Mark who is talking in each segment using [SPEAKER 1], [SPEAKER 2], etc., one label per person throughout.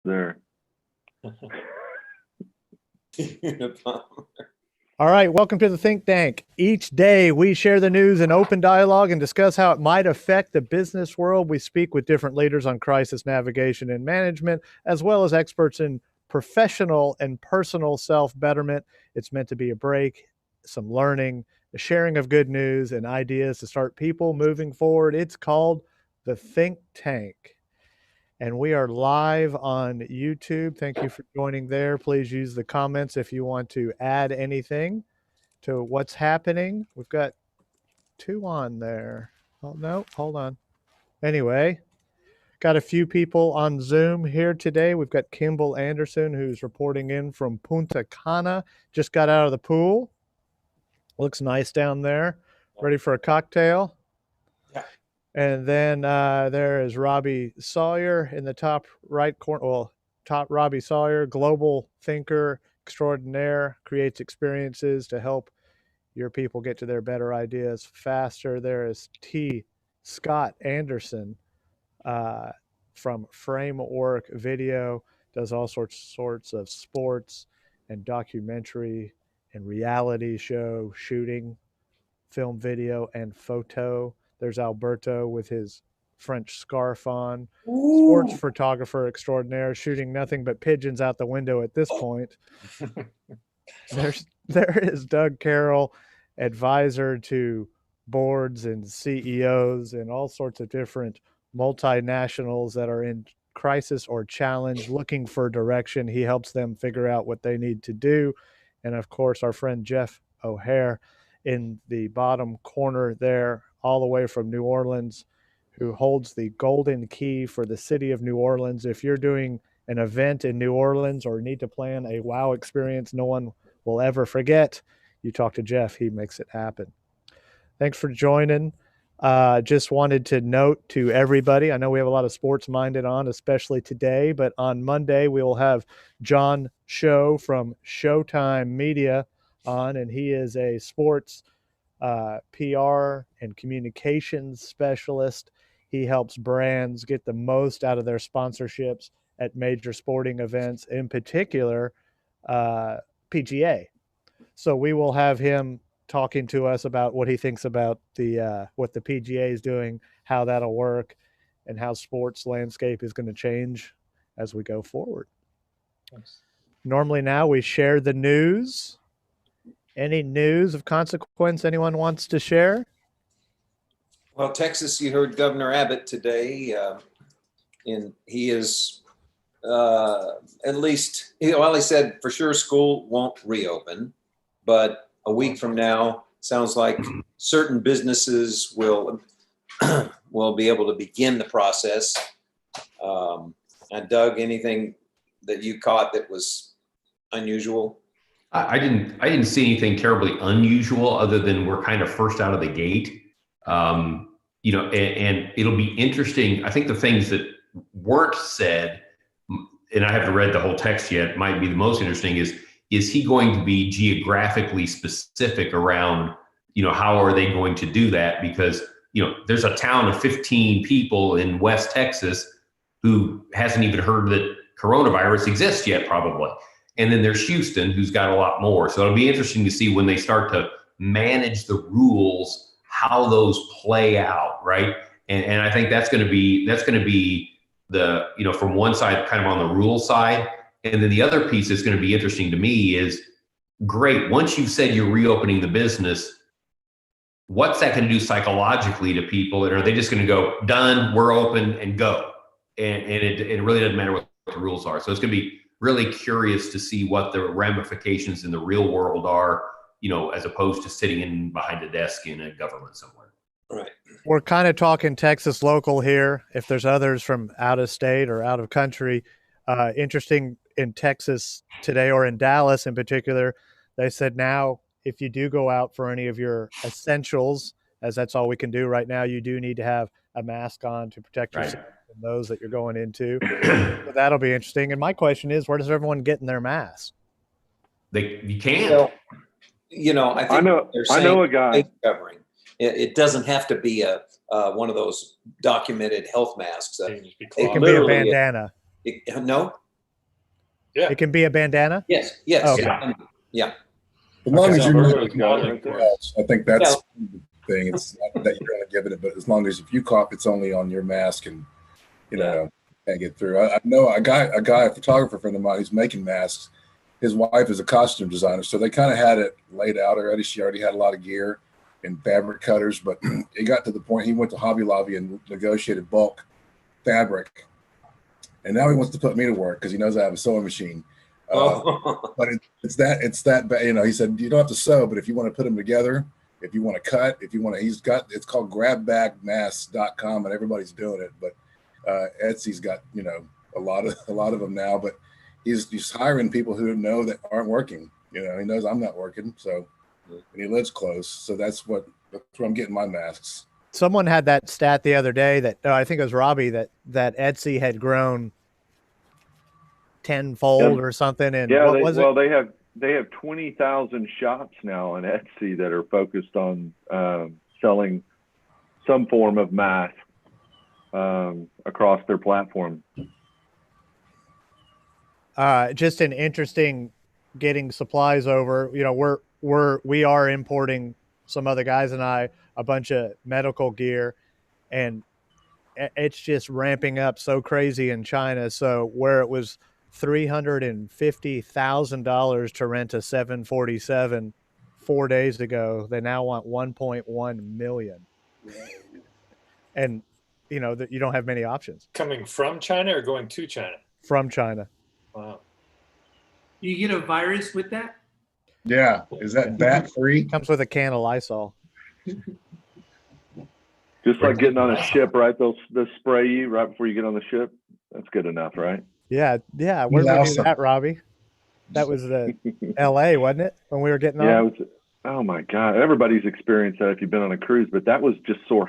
[SPEAKER 1] There.
[SPEAKER 2] All right, welcome to the Think Tank. Each day we share the news in open dialogue and discuss how it might affect the business world. We speak with different leaders on crisis navigation and management, as well as experts in professional and personal self-betterment. It's meant to be a break, some learning, a sharing of good news and ideas to start people moving forward. It's called the Think Tank. And we are live on YouTube. Thank you for joining there. Please use the comments if you want to add anything to what's happening. We've got two on there. Oh, no, hold on. Anyway, got a few people on Zoom here today. We've got Kimball Anderson, who's reporting in from Punta Cana. Just got out of the pool. Looks nice down there. Ready for a cocktail?
[SPEAKER 3] Yeah.
[SPEAKER 2] And then there is Robbie Sawyer in the top right corner. Well, Robbie Sawyer, global thinker extraordinaire, creates experiences to help your people get to their better ideas faster. There is T. Scott Anderson from Framework Video, does all sorts of sports and documentary and reality show shooting, film, video, and photo. There's Alberto with his French scarf on. Ooh. Sports photographer extraordinaire, shooting nothing but pigeons out the window at this point. There is Doug Carroll, advisor to boards and CEOs and all sorts of different multinationals that are in crisis or challenge, looking for direction. He helps them figure out what they need to do. And of course, our friend Jeff O'Hare in the bottom corner there, all the way from New Orleans, who holds the golden key for the city of New Orleans. If you're doing an event in New Orleans or need to plan a wow experience no one will ever forget, you talk to Jeff, he makes it happen. Thanks for joining. Just wanted to note to everybody, I know we have a lot of sports minded on, especially today, but on Monday we will have John Show from Showtime Media on, and he is a sports PR and communications specialist. He helps brands get the most out of their sponsorships at major sporting events, in particular PGA. So we will have him talking to us about what he thinks about the what the PGA is doing, how that'll work, and how sports landscape is going to change as we go forward. Thanks. Normally now we share the news. Any news of consequence anyone wants to share?
[SPEAKER 3] Well, Texas, you heard Governor Abbott today, and he is at least, he said for sure school won't reopen, but a week from now, sounds like certain businesses will be able to begin the process. And Doug, anything that you caught that was unusual?
[SPEAKER 4] I didn't see anything terribly unusual other than we're kind of first out of the gate. You know, and it'll be interesting. I think the things that weren't said, and I haven't read the whole text yet, might be the most interesting is he going to be geographically specific around, you know, how are they going to do that? Because, you know, there's a town of 15 people in West Texas who hasn't even heard that coronavirus exists yet, probably. And then there's Houston, who's got a lot more. So it'll be interesting to see when they start to manage the rules, how those play out, right? And I think that's going to be the, you know, from one side, kind of on the rule side. And then the other piece that's going to be interesting to me is, great, once you've said you're reopening the business, what's that going to do psychologically to people? And are they just going to go, done, we're open, and go? And it really doesn't matter what the rules are. So it's going to be really curious to see what the ramifications in the real world are, you know, as opposed to sitting in behind a desk in a government somewhere.
[SPEAKER 3] Right.
[SPEAKER 2] We're kind of talking Texas local here. If there's others from out of state or out of country, interesting in Texas today, or in Dallas in particular, they said now if you do go out for any of your essentials, as that's all we can do right now, you do need to have a mask on to protect yourself and those that you're going into. So that'll be interesting. And my question is, where does everyone get in their mask?
[SPEAKER 4] You can't.
[SPEAKER 3] Well, you know, I think
[SPEAKER 1] I know a guy.
[SPEAKER 3] Covering. It doesn't have to be a one of those documented health masks.
[SPEAKER 2] It can be a bandana.
[SPEAKER 3] No,
[SPEAKER 2] It can be a bandana?
[SPEAKER 3] Yes, yes.
[SPEAKER 2] Oh, okay.
[SPEAKER 3] Yeah.
[SPEAKER 1] As long as you're not
[SPEAKER 5] Roberto's got it, of course.
[SPEAKER 1] else, I think that's the thing. It's not that you're only giving it, but as long as if you cough, it's only on your mask, and you know can't get through. I know a photographer friend of mine who's making masks. His wife is a costume designer, so they kind of had it laid out already. She already had a lot of gear and fabric cutters, but it got to the point he went to Hobby Lobby and negotiated bulk fabric, and now he wants to put me to work because he knows I have a sewing machine. But it's that bad. You know, he said you don't have to sew, but if you want to put them together, if you want to cut, if you want to, it's called grabbagmasks.com, and everybody's doing it. But Etsy's got a lot of them now, but he's hiring people who know that aren't working. You know, he knows I'm not working, so and he lives close, so that's where I'm getting my masks.
[SPEAKER 2] Someone had that stat the other day that I think it was Robbie that Etsy had grown tenfold or something. And
[SPEAKER 5] yeah,
[SPEAKER 2] what was it?
[SPEAKER 5] They have 20,000 shops now on Etsy that are focused on selling some form of mask across their platform.
[SPEAKER 2] Just an interesting getting supplies over. You know, we are importing, some other guys and I, a bunch of medical gear, and it's just ramping up so crazy in China. So where it was $350,000 to rent a 747 4 days ago, they now want 1.1 million. And you know that you don't have many options.
[SPEAKER 6] Coming from China or going to China?
[SPEAKER 2] From China.
[SPEAKER 6] Wow.
[SPEAKER 7] You get a virus with that?
[SPEAKER 1] Yeah, is that bat free?
[SPEAKER 2] Comes with a can of Lysol.
[SPEAKER 5] Just like getting on a ship, right? They'll spray you right before you get on the ship. That's good enough, right?
[SPEAKER 2] Yeah. Where did we do that, Robbie? That was the LA, wasn't it? When we were getting on?
[SPEAKER 5] Yeah, it was. Oh my God. Everybody's experienced that if you've been on a cruise, but that was just so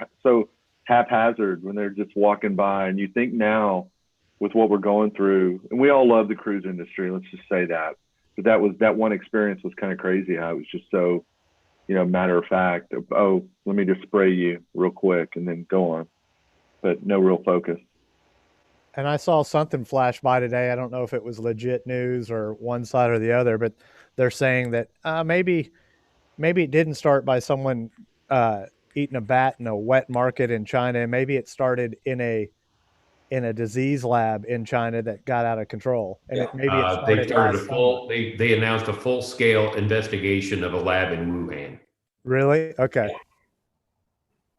[SPEAKER 5] haphazard when they're just walking by. And you think now with what we're going through, and we all love the cruise industry, let's just say that. But that one experience was kind of crazy how it was just so, matter of fact. Oh, let me just spray you real quick and then go on. But no real focus.
[SPEAKER 2] And I saw something flash by today. I don't know if it was legit news or one side or the other, but they're saying that maybe it didn't start by someone eating a bat in a wet market in China. And maybe it started in a disease lab in China that got out of control. And
[SPEAKER 4] they announced a full-scale investigation of a lab in Wuhan.
[SPEAKER 2] Really? Okay.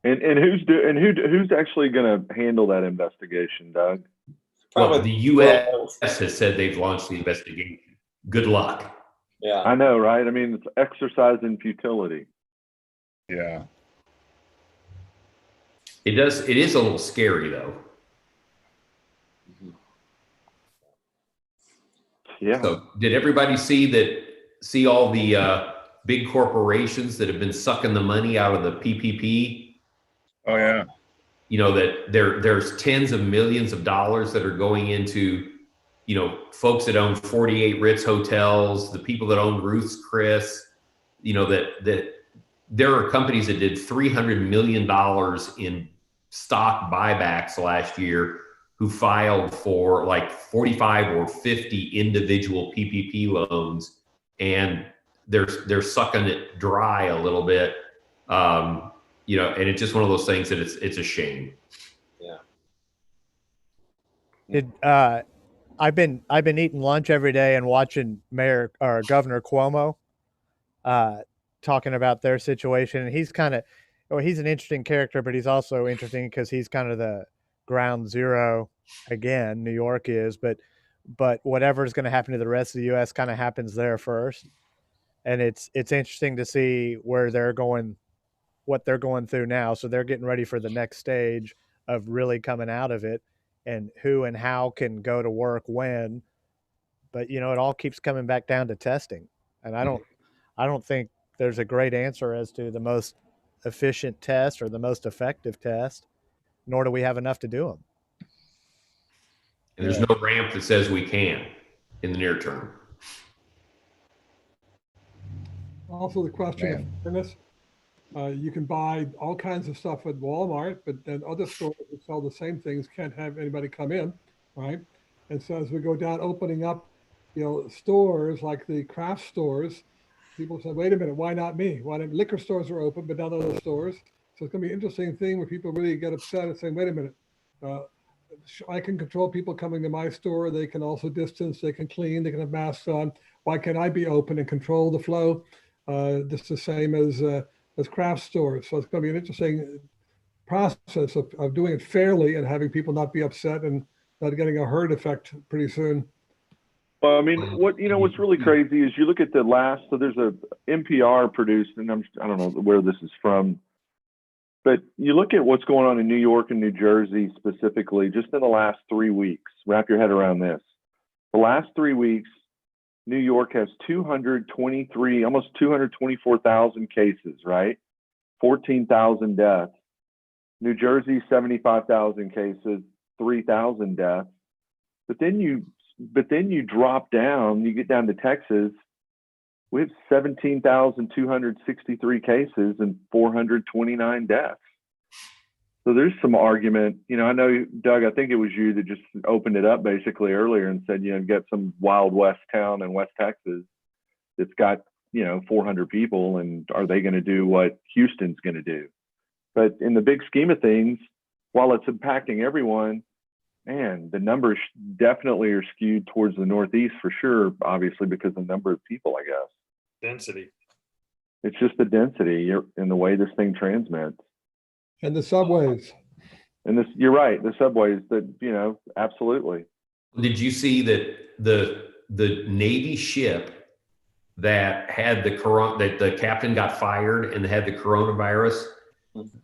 [SPEAKER 5] And who's actually going to handle that investigation, Doug?
[SPEAKER 4] Well, the U.S. has said they've launched the investigation. Good luck.
[SPEAKER 3] Yeah,
[SPEAKER 5] I know, right? I mean, it's exercise in futility.
[SPEAKER 1] Yeah.
[SPEAKER 4] It is a little scary, though.
[SPEAKER 5] Yeah.
[SPEAKER 4] So did everybody see all the big corporations that have been sucking the money out of the PPP?
[SPEAKER 1] Oh yeah.
[SPEAKER 4] You know, that there's tens of millions of dollars that are going into, folks that own 48 Ritz hotels, the people that own Ruth's Chris, that there are companies that did $300 million in stock buybacks last year who filed for like 45 or 50 individual PPP loans, and they're sucking it dry a little bit. And it's just one of those things that it's a shame.
[SPEAKER 3] Yeah.
[SPEAKER 2] I've been eating lunch every day and watching Governor Cuomo talking about their situation, and he's he's an interesting character, but he's also interesting because he's kind of the ground zero again. New York is, but whatever's going to happen to the rest of the U.S. kind of happens there first, and it's interesting to see where they're going, what they're going through now. So they're getting ready for the next stage of really coming out of it, and who and how can go to work when. But it all keeps coming back down to testing, and I don't think there's a great answer as to the most efficient test or the most effective test, nor do we have enough to do them.
[SPEAKER 4] And there's no ramp that says we can in the near term.
[SPEAKER 8] Also, the question of fairness. You can buy all kinds of stuff at Walmart, but then other stores that sell the same things can't have anybody come in, right? And so as we go down, opening up, stores like the craft stores, people say, wait a minute, why not me? Why not? Liquor stores are open, but not other stores. So it's going to be an interesting thing where people really get upset and say, wait a minute, I can control people coming to my store. They can also distance, they can clean, they can have masks on. Why can't I be open and control the flow? Just the same as craft stores. So it's going to be an interesting process of doing it fairly and having people not be upset and not getting a herd effect pretty soon.
[SPEAKER 5] Well, I mean, what's really crazy is you look at the last. So there's a NPR produced, and I don't know where this is from, but you look at what's going on in New York and New Jersey specifically, just in the last 3 weeks. Wrap your head around this. The last 3 weeks, New York has 223, almost 224,000 cases, right? 14,000 deaths. New Jersey, 75,000 cases, 3,000 deaths. But then you drop down, you get down to Texas, we have 17,263 cases and 429 deaths. So there's some argument. I know, Doug, I think it was you that just opened it up basically earlier and said, get some Wild West town in West Texas that's got, 400 people, and are they going to do what Houston's going to do? But in the big scheme of things, while it's impacting everyone, man, the numbers definitely are skewed towards the Northeast for sure, obviously, because of the number of people, I guess.
[SPEAKER 6] Density.
[SPEAKER 5] It's just the density in the way this thing transmits.
[SPEAKER 8] And the subways.
[SPEAKER 5] And you're right, the subways, that, absolutely.
[SPEAKER 4] Did you see that the Navy ship that had that the captain got fired and had the coronavirus,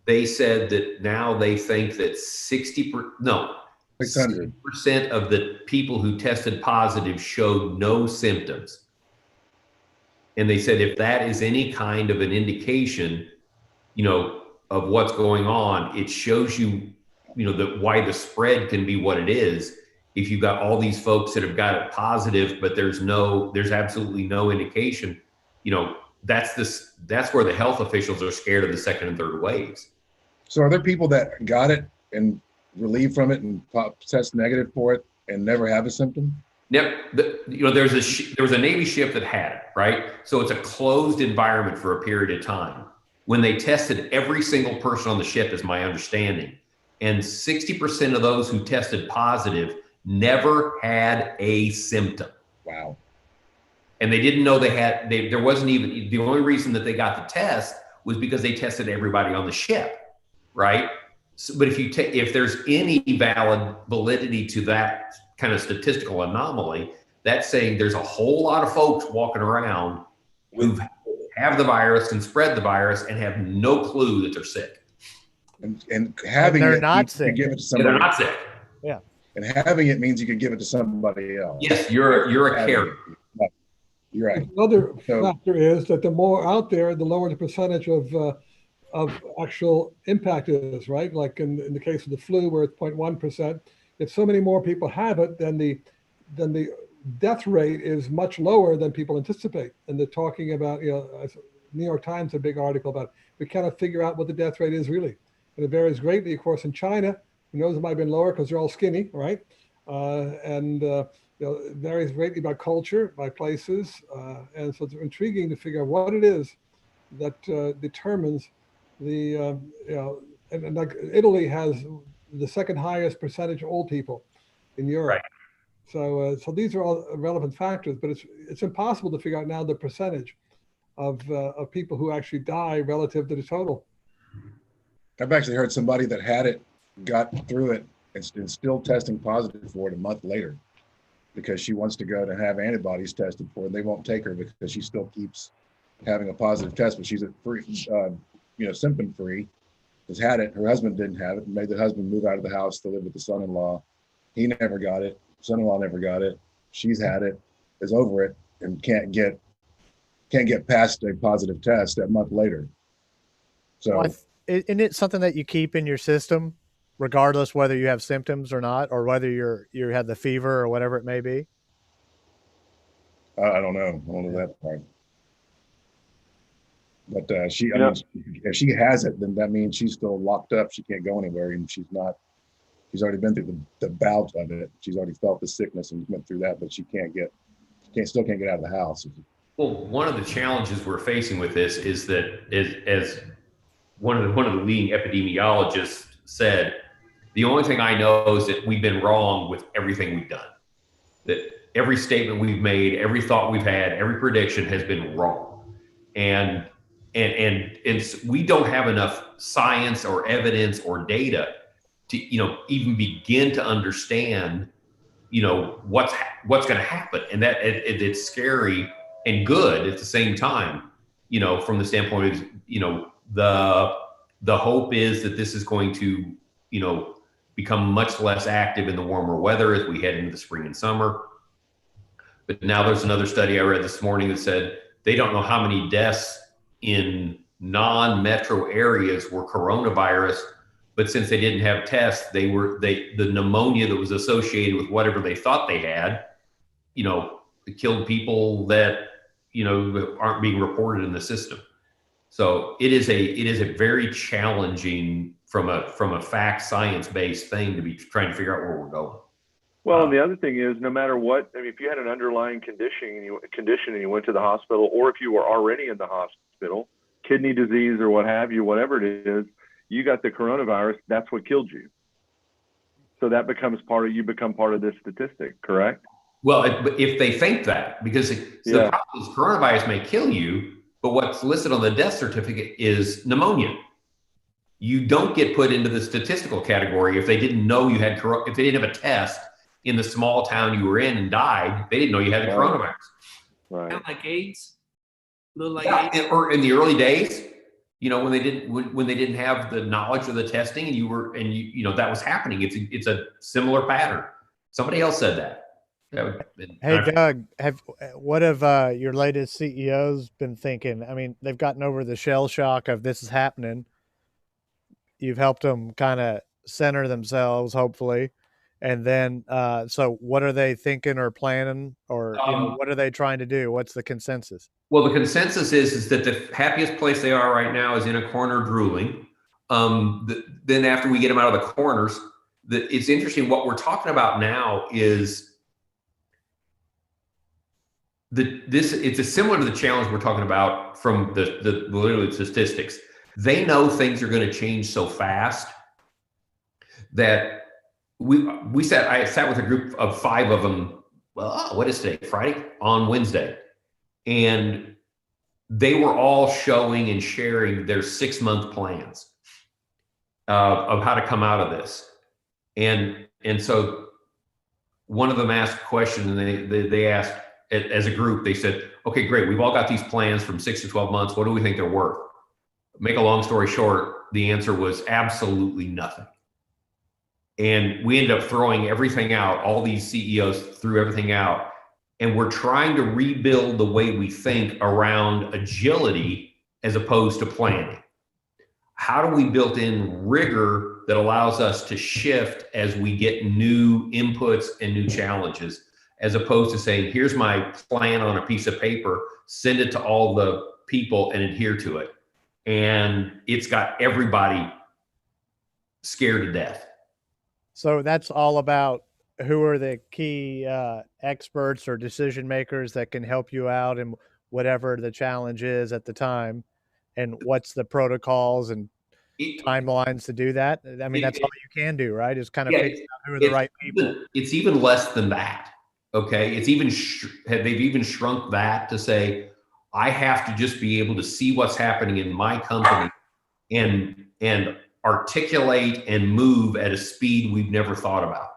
[SPEAKER 4] they said that now they think that 60% of the people who tested positive showed no symptoms. And they said if that is any kind of an indication, of what's going on, it shows you, why the spread can be what it is. If you've got all these folks that have got it positive, but there's absolutely no indication, that's where the health officials are scared of the second and third waves.
[SPEAKER 1] So are there people that got it and relieved from it and test negative for it and never have a symptom?
[SPEAKER 4] Yep. There was a Navy ship that had it, right? So it's a closed environment for a period of time. When they tested every single person on the ship, is my understanding, and 60% of those who tested positive never had a symptom.
[SPEAKER 1] Wow. And
[SPEAKER 4] they didn't know there wasn't even, the only reason that they got the test was because they tested everybody on the ship, right? So, but if there's any validity to that kind of statistical anomaly, that's saying there's a whole lot of folks walking around who have the virus and spread the virus and have no clue that they're sick.
[SPEAKER 1] And having
[SPEAKER 2] they're
[SPEAKER 1] it,
[SPEAKER 2] not sick.
[SPEAKER 1] Give it to somebody.
[SPEAKER 4] They're not sick.
[SPEAKER 2] Yeah.
[SPEAKER 1] And having it means you can give it to somebody else.
[SPEAKER 4] Yes, you're a carrier.
[SPEAKER 1] You're right.
[SPEAKER 8] Another factor is that the more out there, the lower the percentage of actual impact is, right? Like in the case of the flu, where it's 0.1%. If so many more people have it, then the death rate is much lower than people anticipate. And they're talking about, New York Times, a big article about it. We cannot figure out what the death rate is really. And it varies greatly, of course, in China. Who knows, it might have been lower because they're all skinny, right? It varies greatly by culture, by places. And so it's intriguing to figure out what it is that determines the, and like Italy has the second highest percentage of old people in Europe.
[SPEAKER 4] Right.
[SPEAKER 8] So these are all relevant factors, but it's impossible to figure out now the percentage of people who actually die relative to the total.
[SPEAKER 1] I've actually heard somebody that had it, got through it, and still testing positive for it a month later because she wants to go to have antibodies tested for it. They won't take her because she still keeps having a positive test, but she's symptom free. Has had it. Her husband didn't have it. Made the husband move out of the house to live with the son-in-law. He never got it. Son-in-law never got it. She's had it, is over it, and can't get past a positive test a month later. So,
[SPEAKER 2] isn't it something that you keep in your system, regardless whether you have symptoms or not, or whether you have the fever or whatever it may be?
[SPEAKER 1] I don't know. I don't know that part. But if she has it, then that means she's still locked up. She can't go anywhere, and she's already been through the bout of it. She's already felt the sickness and went through that, but she can't get still can't get out of the house.
[SPEAKER 4] Well, one of the challenges we're facing with this is that, as one of the leading epidemiologists said, the only thing I know is that we've been wrong with everything we've done. That every statement we've made, every thought we've had, every prediction has been wrong, and we don't have enough science or evidence or data to even begin to understand what's going to happen, and that it's scary and good at the same time. From the standpoint of the hope is that this is going to become much less active in the warmer weather as we head into the spring and summer. But now there's another study I read this morning that said they don't know how many deaths in non-metro areas were coronavirus, but since they didn't have tests, the pneumonia that was associated with whatever they thought they had, it killed people that aren't being reported in the system. So it is a very challenging from a fact science-based thing to be trying to figure out where we're going.
[SPEAKER 5] Well, and the other thing is, no matter what, I mean, if you had an underlying condition and you went to the hospital, or if you were already in the hospital, kidney disease or what have you, whatever it is, you got the coronavirus, that's what killed you. So that becomes you become part of this statistic, correct?
[SPEAKER 4] Well, if they think that, because the problem is coronavirus may kill you, but what's listed on the death certificate is pneumonia. You don't get put into the statistical category if they didn't know you had if they didn't have a test in the small town you were in and died. They didn't know you had the coronavirus.
[SPEAKER 5] Right.
[SPEAKER 7] Kind of like AIDS. A little like
[SPEAKER 4] AIDS. Or in the early days, when they didn't have the knowledge of the testing, and that was happening. It's a similar pattern. Somebody else said that.
[SPEAKER 2] Hey, Doug, what have your latest CEOs been thinking? I mean, they've gotten over the shell shock of this is happening. You've helped them kind of center themselves, hopefully. And then, so what are they thinking or planning, or what are they trying to do? What's the consensus?
[SPEAKER 4] Well, the consensus is that the happiest place they are right now is in a corner drooling. Then after we get them out of the corners, it's interesting. What we're talking about now is it's similar to the challenge we're talking about from the literally statistics. They know things are going to change so fast that I sat with a group of 5 of them. Well, what is today? Friday? On Wednesday. And they were all showing and sharing their 6-month plans of how to come out of this. And so one of them asked a question, and they asked, as a group, they said, okay, great. We've all got these plans from 6 to 12 months. What do we think they're worth? Make a long story short, the answer was absolutely nothing. And we ended up throwing everything out. All these CEOs threw everything out. And we're trying to rebuild the way we think around agility as opposed to planning. How do we build in rigor that allows us to shift as we get new inputs and new challenges, as opposed to saying, here's my plan on a piece of paper, send it to all the people and adhere to it. And it's got everybody scared to death.
[SPEAKER 2] So that's all about who are the key experts or decision makers that can help you out in whatever the challenge is at the time, and what's the protocols and timelines to do that. I mean, that's all you can do, right? Is kind of figure out who are the right people.
[SPEAKER 4] It's even less than that. Okay. It's even, they've even shrunk that to say, I have to just be able to see what's happening in my company and articulate and move at a speed we've never thought about.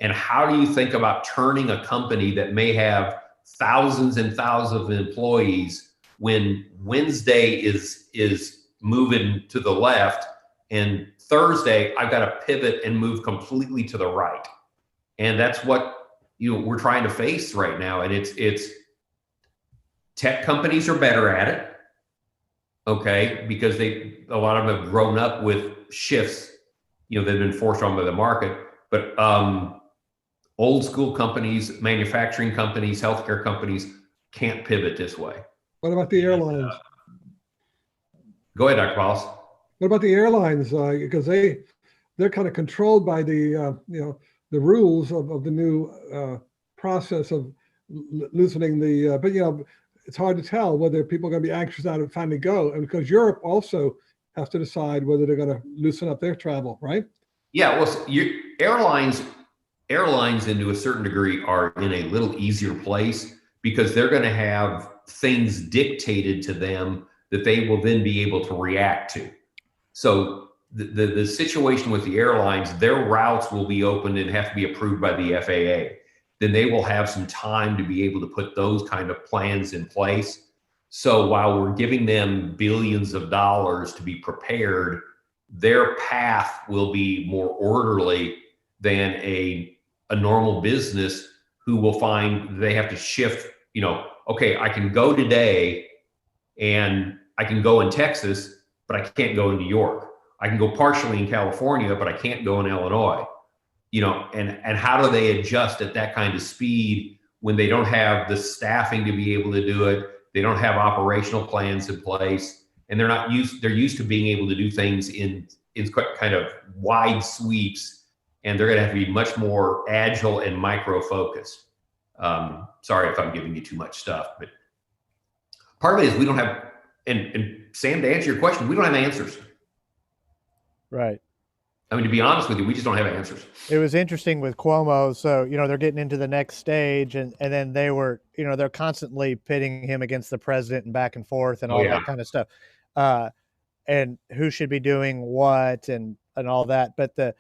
[SPEAKER 4] And how do you think about turning a company that may have thousands and thousands of employees when Wednesday is moving to the left and Thursday I've got to pivot and move completely to the right? And that's what we're trying to face right now. And it's tech companies are better at it, okay, because a lot of them have grown up with shifts, they've been forced on by the market. But old school companies, manufacturing companies, healthcare companies can't pivot this way.
[SPEAKER 8] What about the airlines?
[SPEAKER 4] Go ahead, Dr. Paulus.
[SPEAKER 8] What about the airlines? Because they're kind of controlled by the the rules of the new process of loosening the, but it's hard to tell whether people are going to be anxious out and finally go. And because Europe also has to decide whether they're going to loosen up their travel, right?
[SPEAKER 4] Yeah, well, airlines into a certain degree are in a little easier place because they're going to have things dictated to them that they will then be able to react to. So the situation with the airlines, their routes will be opened and have to be approved by the FAA. Then they will have some time to be able to put those kind of plans in place. So while we're giving them billions of dollars to be prepared, their path will be more orderly than a normal business who will find they have to shift, okay, I can go today and I can go in Texas, but I can't go in New York. I can go partially in California, but I can't go in Illinois. And how do they adjust at that kind of speed when they don't have the staffing to be able to do it? They don't have operational plans in place, and they're used to being able to do things in kind of wide sweeps, and they're going to have to be much more agile and micro focused. Sorry if I'm giving you too much stuff, but part of it is we don't have, and Sam, to answer your question, we don't have answers.
[SPEAKER 2] Right.
[SPEAKER 4] I mean, to be honest with you, we just don't have answers.
[SPEAKER 2] It was interesting with Cuomo. So, they're getting into the next stage, and then they were, they're constantly pitting him against the president and back and forth and all that kind of stuff. And who should be doing what and all that. But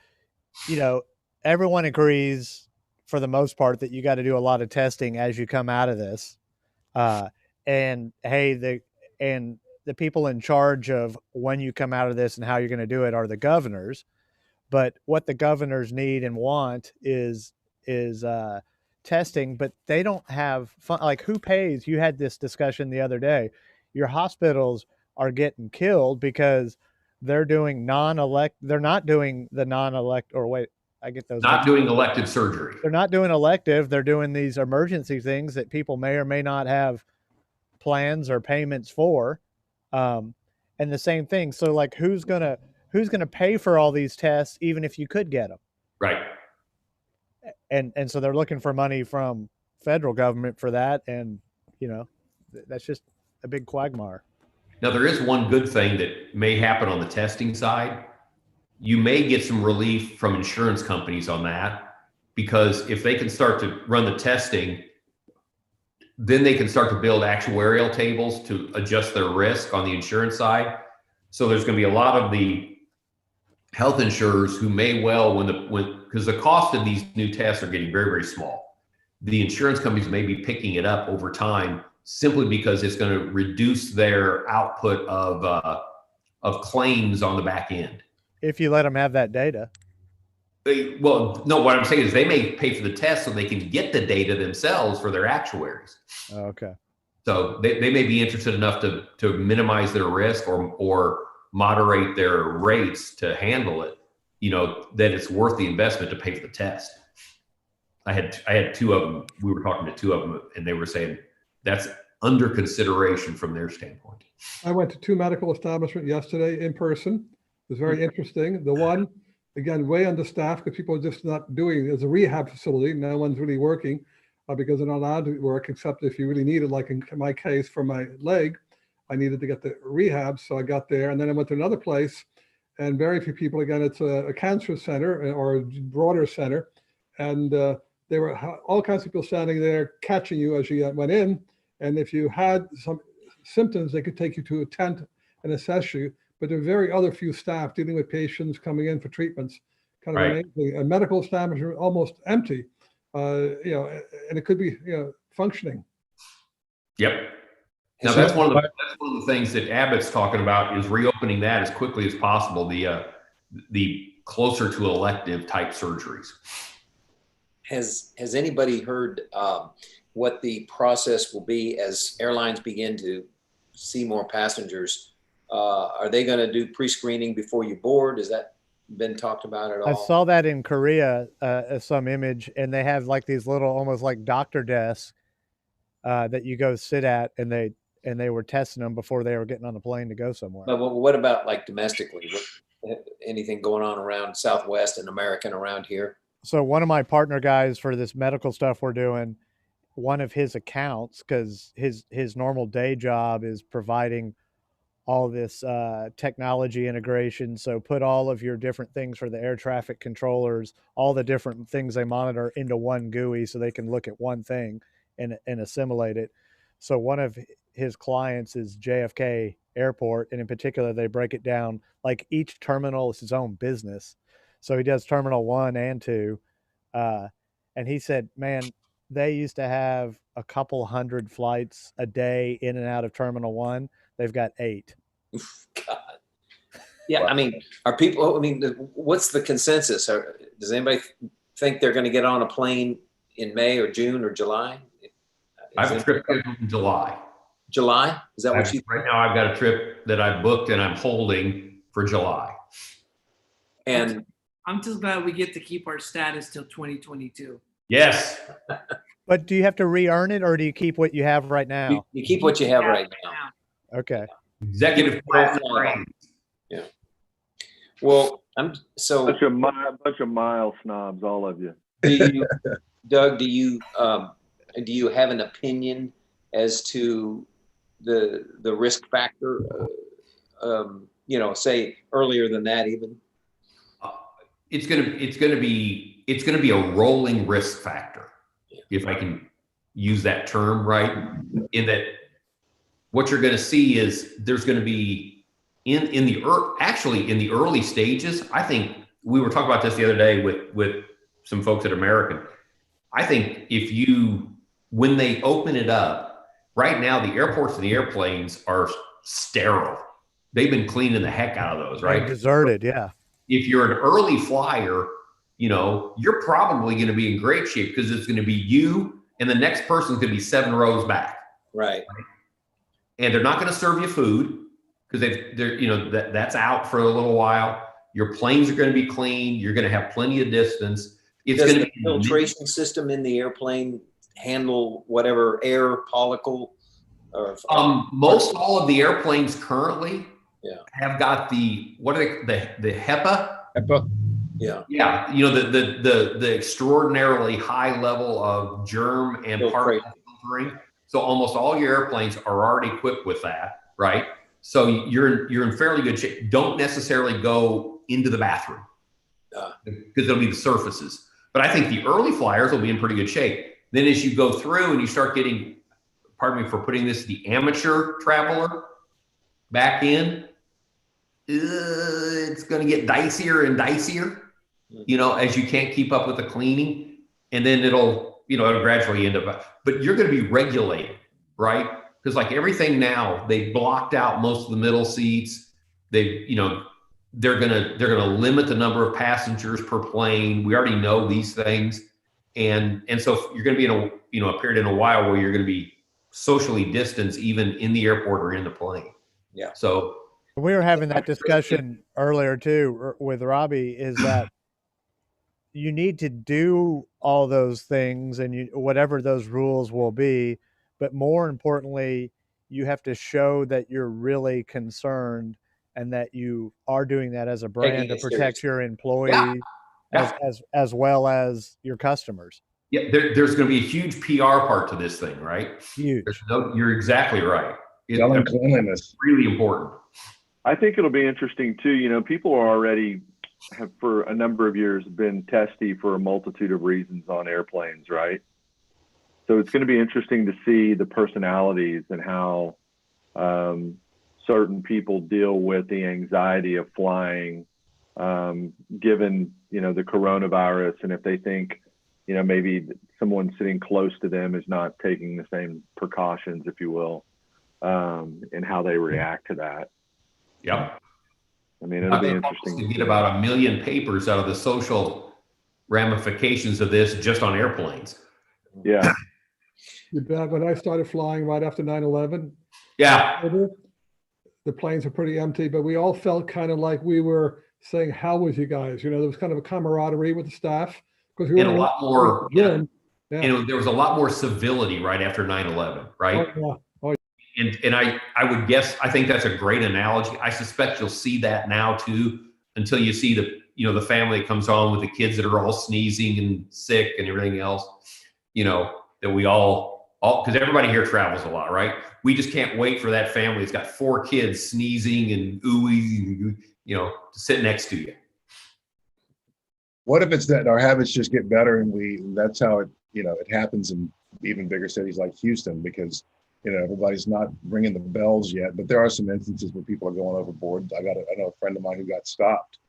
[SPEAKER 2] everyone agrees for the most part that you got to do a lot of testing as you come out of this. And hey, the people in charge of when you come out of this and how you're going to do it are the governors. But what the governors need and want is testing, but they don't have fun. Like, who pays? You had this discussion the other day. Your hospitals are getting killed because they're doing they're not doing the non-elect, or wait, I get those.
[SPEAKER 4] Not doing elective surgery.
[SPEAKER 2] They're not doing elective. They're doing these emergency things that people may or may not have plans or payments for. And the same thing. So, like, who's going to pay for all these tests, even if you could get them?
[SPEAKER 4] Right.
[SPEAKER 2] And so they're looking for money from federal government for that. And, that's just a big quagmire.
[SPEAKER 4] Now, there is one good thing that may happen on the testing side. You may get some relief from insurance companies on that, because if they can start to run the testing, then they can start to build actuarial tables to adjust their risk on the insurance side. So there's going to be a lot of the health insurers who may well, because the cost of these new tests are getting very, very small. The insurance companies may be picking it up over time simply because it's going to reduce their output of claims on the back end.
[SPEAKER 2] If you let them have that data.
[SPEAKER 4] Well, no, what I'm saying is they may pay for the test so they can get the data themselves for their actuaries.
[SPEAKER 2] Okay.
[SPEAKER 4] So they may be interested enough to minimize their risk or moderate their rates to handle it, that it's worth the investment to pay for the test. I had two of them. We were talking to two of them, and they were saying that's under consideration from their standpoint.
[SPEAKER 8] I went to 2 medical establishments yesterday in person. It was very interesting. The one, again, way understaffed because people are just not doing it. It's a rehab facility. No one's really working because they're not allowed to work except if you really need it. Like in my case, for my leg, I needed to get the rehab. So I got there, and then I went to another place, and very few people. Again, it's a cancer center or a broader center. And there were all kinds of people standing there catching you as you went in. And if you had some symptoms, they could take you to a tent and assess you. But there are very other few staff dealing with patients coming in for treatments. Kind of
[SPEAKER 4] Right.
[SPEAKER 8] amazing. A medical establishment almost empty, and it could be functioning.
[SPEAKER 4] Yep. Now that's one of the things that Abbott's talking about, is reopening that as quickly as possible. The closer to elective type surgeries.
[SPEAKER 3] Has anybody heard what the process will be as airlines begin to see more passengers? Are they going to do pre-screening before you board? Has that been talked about at all?
[SPEAKER 2] I saw that in Korea, some image, and they have like these little, almost like doctor desks that you go sit at, and they were testing them before they were getting on the plane to go somewhere.
[SPEAKER 3] But what about like domestically? Anything going on around Southwest and American around here?
[SPEAKER 2] So one of my partner guys for this medical stuff we're doing, one of his accounts, because his normal day job is providing all this technology integration. So put all of your different things for the air traffic controllers, all the different things they monitor into one GUI so they can look at one thing and assimilate it. So one of his clients is JFK Airport, and in particular, they break it down like each terminal is its own business. So he does Terminal 1 and 2. And he said, man, they used to have a couple hundred flights a day in and out of Terminal 1. They've got 8.
[SPEAKER 3] God. Yeah, I mean, are people? I mean, what's the consensus? Does anybody think they're going to get on a plane in May or June or July?
[SPEAKER 4] I have a trip scheduled in July.
[SPEAKER 3] July? Is that what you?
[SPEAKER 4] Right now, I've got a trip that I booked and I'm holding for July.
[SPEAKER 3] And
[SPEAKER 7] I'm just glad we get to keep our status till 2022.
[SPEAKER 4] Yes.
[SPEAKER 2] But do you have to re-earn it, or do you keep what you have right now?
[SPEAKER 3] you keep what you have right now.
[SPEAKER 2] Okay.
[SPEAKER 4] Executive class training.
[SPEAKER 3] Yeah. Well, I'm so.
[SPEAKER 5] Bunch of mile snobs, all of you.
[SPEAKER 3] Doug, do you have an opinion as to the risk factor? Say earlier than that, even.
[SPEAKER 4] It's gonna be a rolling risk factor, if I can use that term right. In that, what you're going to see is there's going to be in the early stages. I think we were talking about this the other day with some folks at American. I think when they open it up, right now the airports and the airplanes are sterile. They've been cleaning the heck out of those, right?
[SPEAKER 2] They're deserted, yeah.
[SPEAKER 4] If you're an early flyer, you're probably going to be in great shape because it's going to be you and the next person's going to be 7 rows back.
[SPEAKER 3] Right.
[SPEAKER 4] And they're not going to serve you food because that's out for a little while. Your planes are going to be clean. You're going to have plenty of distance. It's
[SPEAKER 3] Does
[SPEAKER 4] going to
[SPEAKER 3] the
[SPEAKER 4] be
[SPEAKER 3] filtration system in the airplane handle whatever air particle?
[SPEAKER 4] Most all of the airplanes currently have got the HEPA?
[SPEAKER 1] HEPA?
[SPEAKER 3] Yeah.
[SPEAKER 4] Yeah. The extraordinarily high level of germ and particle filtering. So almost all your airplanes are already equipped with that, right? So you're in fairly good shape. Don't necessarily go into the bathroom because it'll be the surfaces. But I think the early flyers will be in pretty good shape. Then as you go through and you start getting, pardon me for putting this, the amateur traveler back in, it's going to get dicier and dicier, as you can't keep up with the cleaning. And then it'll gradually end up, but you're going to be regulated, right? Because like everything now, they blocked out most of the middle seats. They're going to limit the number of passengers per plane. We already know these things. And so you're going to be in a period in a while where you're going to be socially distanced, even in the airport or in the plane. Yeah. So
[SPEAKER 2] we were having that discussion earlier too with Robbie, is that you need to do all those things and whatever those rules will be, but more importantly, you have to show that you're really concerned and that you are doing that as a brand to protect your employees as well as your customers.
[SPEAKER 4] Yeah, there's going to be a huge PR part to this thing, right?
[SPEAKER 2] Huge.
[SPEAKER 4] You're exactly right.
[SPEAKER 1] Cleanliness.
[SPEAKER 4] Really important.
[SPEAKER 5] I think it'll be interesting too. People are already have for a number of years been testy for a multitude of reasons on airplanes, right? So it's going to be interesting to see the personalities and how certain people deal with the anxiety of flying, given, the coronavirus, and if they think, maybe someone sitting close to them is not taking the same precautions, if you will, and how they react to that.
[SPEAKER 4] Yep.
[SPEAKER 5] I mean, it'll be interesting
[SPEAKER 4] to get about 1 million papers out of the social ramifications of this just on airplanes.
[SPEAKER 5] Yeah.
[SPEAKER 8] When I started flying right after 9/11, the planes were pretty empty, but we all felt kind of like we were saying, "How was you guys?" There was kind of a camaraderie with the staff because we were
[SPEAKER 4] a lot more.
[SPEAKER 8] Yeah.
[SPEAKER 4] There was a lot more civility right after 9/11, right?
[SPEAKER 8] Oh, yeah.
[SPEAKER 4] And I would guess, I think that's a great analogy. I suspect you'll see that now too, until you see the family that comes home with the kids that are all sneezing and sick and everything else, that we all because everybody here travels a lot, right? We just can't wait for that family that's got 4 kids sneezing and ooey, to sit next to you.
[SPEAKER 1] What if it's that our habits just get better and that's how it happens in even bigger cities like Houston, because everybody's not ringing the bells yet, but there are some instances where people are going overboard. I know a friend of mine who got stopped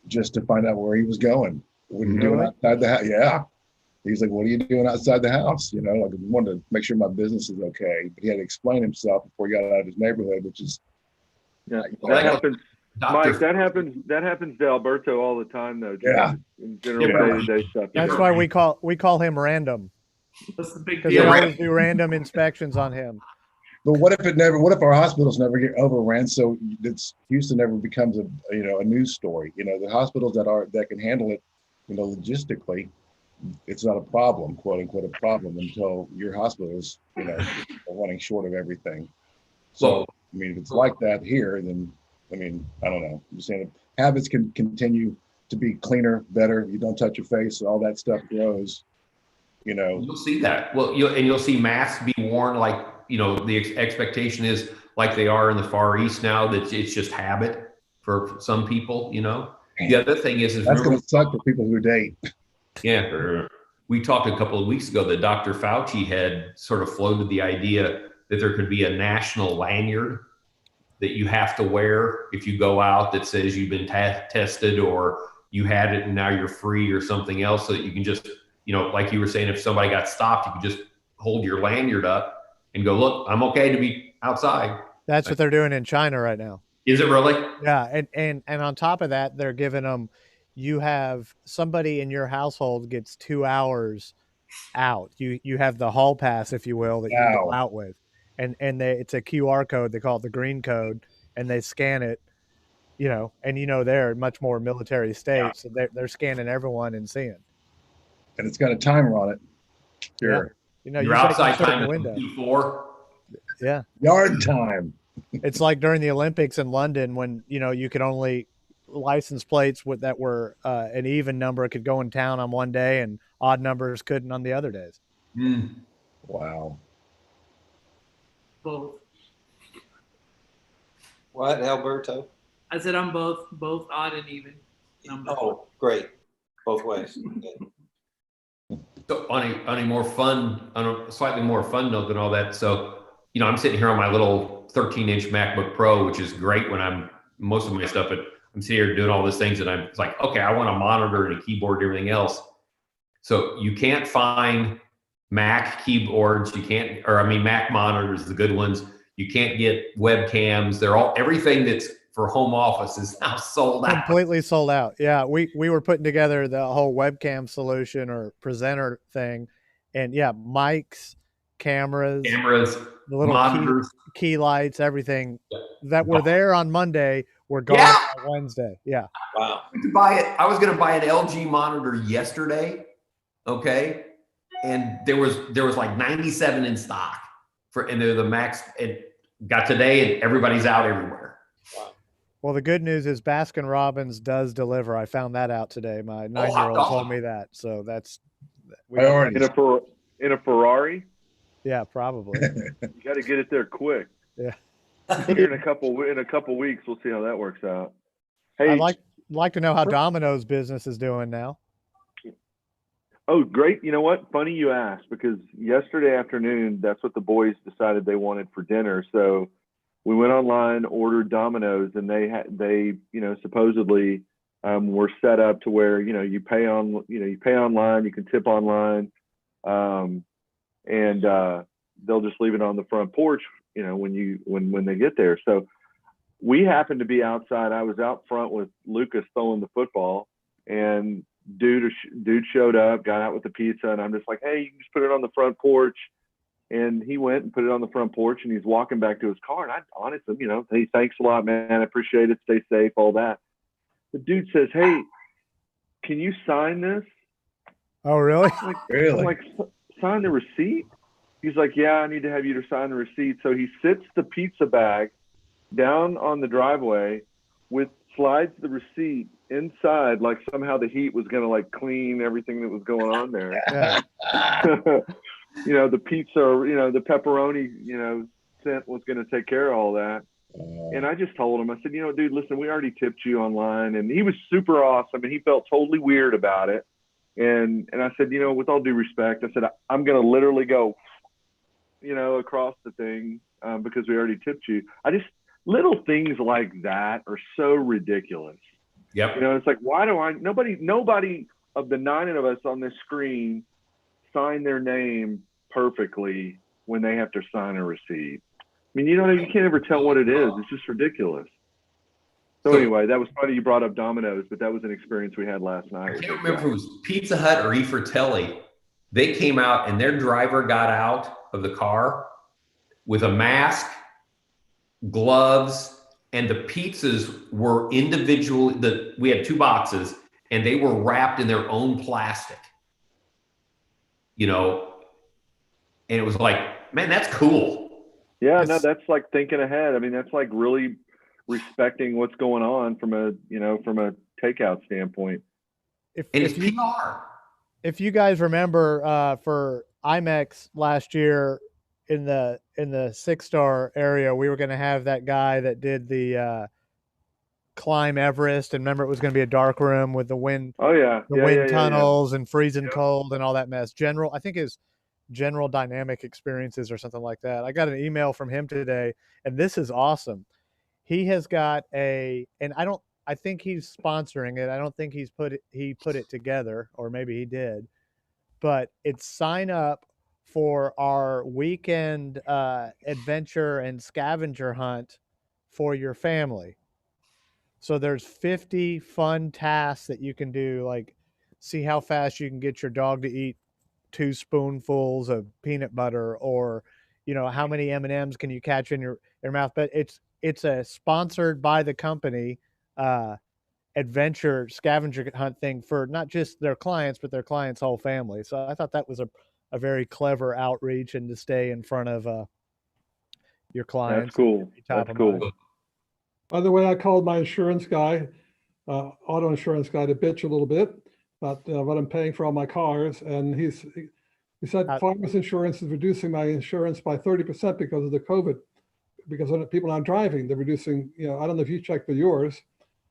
[SPEAKER 1] just to find out where he was going. What are you doing outside the house? Yeah. He's like, what are you doing outside the house? Like, I wanted to make sure my business is okay, but he had to explain himself before he got out of his neighborhood, which is
[SPEAKER 5] that happens. Mike, that happens to Alberto all the time, though.
[SPEAKER 1] Yeah.
[SPEAKER 5] In general day-to-day stuff.
[SPEAKER 2] That's why we call him random.
[SPEAKER 7] What's the big
[SPEAKER 2] Because
[SPEAKER 7] deal?
[SPEAKER 2] they always do random inspections on him.
[SPEAKER 1] But what if our hospitals never get overran, so Houston never becomes a news story? The hospitals that can handle it, logistically, it's not a problem, quote unquote, a problem until your hospital is, are running short of everything. So, if it's like that here, then, I don't know. I'm just saying habits can continue to be cleaner, better. You don't touch your face, all that stuff grows,
[SPEAKER 4] You'll see that. Well, you'll see masks be worn like, the expectation is like they are in the Far East now, that it's just habit for some people, The other thing is
[SPEAKER 1] that's going to suck for people who date.
[SPEAKER 4] Yeah, we talked a couple of weeks ago that Dr. Fauci had sort of floated the idea that there could be a national lanyard that you have to wear if you go out that says you've been tested or you had it and now you're free or something else, so that you can just, like you were saying, if somebody got stopped, you could just hold your lanyard up and go, look, I'm okay to be outside.
[SPEAKER 2] That's what they're doing in China right now.
[SPEAKER 4] Is it really?
[SPEAKER 2] Yeah, and on top of that, they're giving them. You have somebody in your household gets 2 hours out. You have the hall pass, if you will, that you can go out with, and it's a QR code. They call it the green code, and they scan it. They're much more military state, so they're scanning everyone and seeing.
[SPEAKER 1] And it's got a timer on it. Sure.
[SPEAKER 2] Yeah.
[SPEAKER 4] Your outside time is 2-4.
[SPEAKER 2] Yeah.
[SPEAKER 1] Yard time.
[SPEAKER 2] It's like during the Olympics in London when you could only license plates that were an even number could go in town on one day and odd numbers couldn't on the other days.
[SPEAKER 1] Wow.
[SPEAKER 7] Both.
[SPEAKER 3] What, Alberto?
[SPEAKER 7] I said I'm both odd and even numbers.
[SPEAKER 3] Oh, great. Both ways.
[SPEAKER 4] So on a slightly more fun note than all that. So, I'm sitting here on my little 13-inch MacBook Pro, which is great when most of my stuff, but I'm sitting here doing all these things and it's like, okay, I want a monitor and a keyboard and everything else. So you can't find Mac keyboards. Mac monitors, the good ones. You can't get webcams. Everything that's for home office is now sold out.
[SPEAKER 2] Completely sold out. Yeah, we were putting together the whole webcam solution or presenter thing, and mics, cameras, the little monitors, key lights, everything that were there on Monday were gone on Wednesday. Yeah.
[SPEAKER 3] Wow.
[SPEAKER 4] I was going to buy an LG monitor yesterday. Okay, and there was like 97 in stock and they're the max. It got today, and everybody's out everywhere.
[SPEAKER 3] Wow.
[SPEAKER 2] Well, the good news is Baskin Robbins does deliver. I found that out today. My 9-year-old told me that. So that's
[SPEAKER 5] in a Ferrari.
[SPEAKER 2] Yeah, probably.
[SPEAKER 5] You got to get it there quick.
[SPEAKER 2] Yeah.
[SPEAKER 5] Here in a couple weeks, we'll see how that works out. Hey,
[SPEAKER 2] I'd like to know how Domino's business is doing now.
[SPEAKER 5] Oh, great. You know what? Funny you asked, because yesterday afternoon, that's what the boys decided they wanted for dinner. So we went online, ordered Domino's, and they supposedly were set up to where, you pay online, you can tip online, and they'll just leave it on the front porch, when they get there. So we happened to be outside. I was out front with Lucas throwing the football, and dude showed up, got out with the pizza, and I'm just like, hey, you can just put it on the front porch. And he went and put it on the front porch, and he's walking back to his car. And I honestly, hey, thanks a lot, man. I appreciate it. Stay safe, all that. The dude says, hey, can you sign this?
[SPEAKER 2] Oh, really?
[SPEAKER 1] Really?
[SPEAKER 5] I'm like, sign the receipt? He's like, yeah, I need to have you to sign the receipt. So he sits the pizza bag down on the driveway slides the receipt inside, like somehow the heat was going to clean everything that was going on there.
[SPEAKER 2] Yeah.
[SPEAKER 5] the pizza or, the pepperoni, scent was going to take care of all that. And I just told him, I said, dude, listen, we already tipped you online. And he was super awesome. And he felt totally weird about it. And I said, with all due respect, I said, I'm going to literally go, across the thing because we already tipped you. Little things like that are so ridiculous.
[SPEAKER 4] Yep.
[SPEAKER 5] It's like, why do nobody of the 9 of us on this screen sign their name perfectly when they have to sign a receipt? I mean, you can't ever tell what it is. It's just ridiculous. So anyway, that was funny you brought up Domino's, but that was an experience we had last night.
[SPEAKER 4] I can't remember if it was Pizza Hut or Fratelli. They came out and their driver got out of the car with a mask, gloves, and the pizzas were individual. We had 2 boxes and they were wrapped in their own plastic, and it was like, man, that's cool.
[SPEAKER 5] Yeah, no, that's like thinking ahead. I mean, that's like really respecting what's going on from a takeout standpoint.
[SPEAKER 2] If you guys remember, for IMEX last year in the 6-star area, we were going to have that guy that did the climb Everest, and remember it was going to be a dark room with the wind.
[SPEAKER 5] Oh yeah,
[SPEAKER 2] wind tunnels and freezing cold and all that mess. I think his General Dynamic Experiences or something like that. I got an email from him today, and this is awesome. He has got I think he's sponsoring it. I don't think he put it together, or maybe he did, but it's sign up for our weekend adventure and scavenger hunt for your family. So there's 50 fun tasks that you can do, like see how fast you can get your dog to eat 2 spoonfuls of peanut butter, or how many M&Ms can you catch in your mouth. But it's a sponsored by the company adventure scavenger hunt thing for not just their clients, but their clients' whole family. So I thought that was a very clever outreach, and to stay in front of your clients.
[SPEAKER 5] That's cool. That's cool.
[SPEAKER 8] By the way, I called my insurance guy, auto insurance guy, to bitch a little bit about what I'm paying for all my cars. And he said Farmers Insurance is reducing my insurance by 30% because of the COVID, because people aren't driving. They're reducing, I don't know if you checked with yours.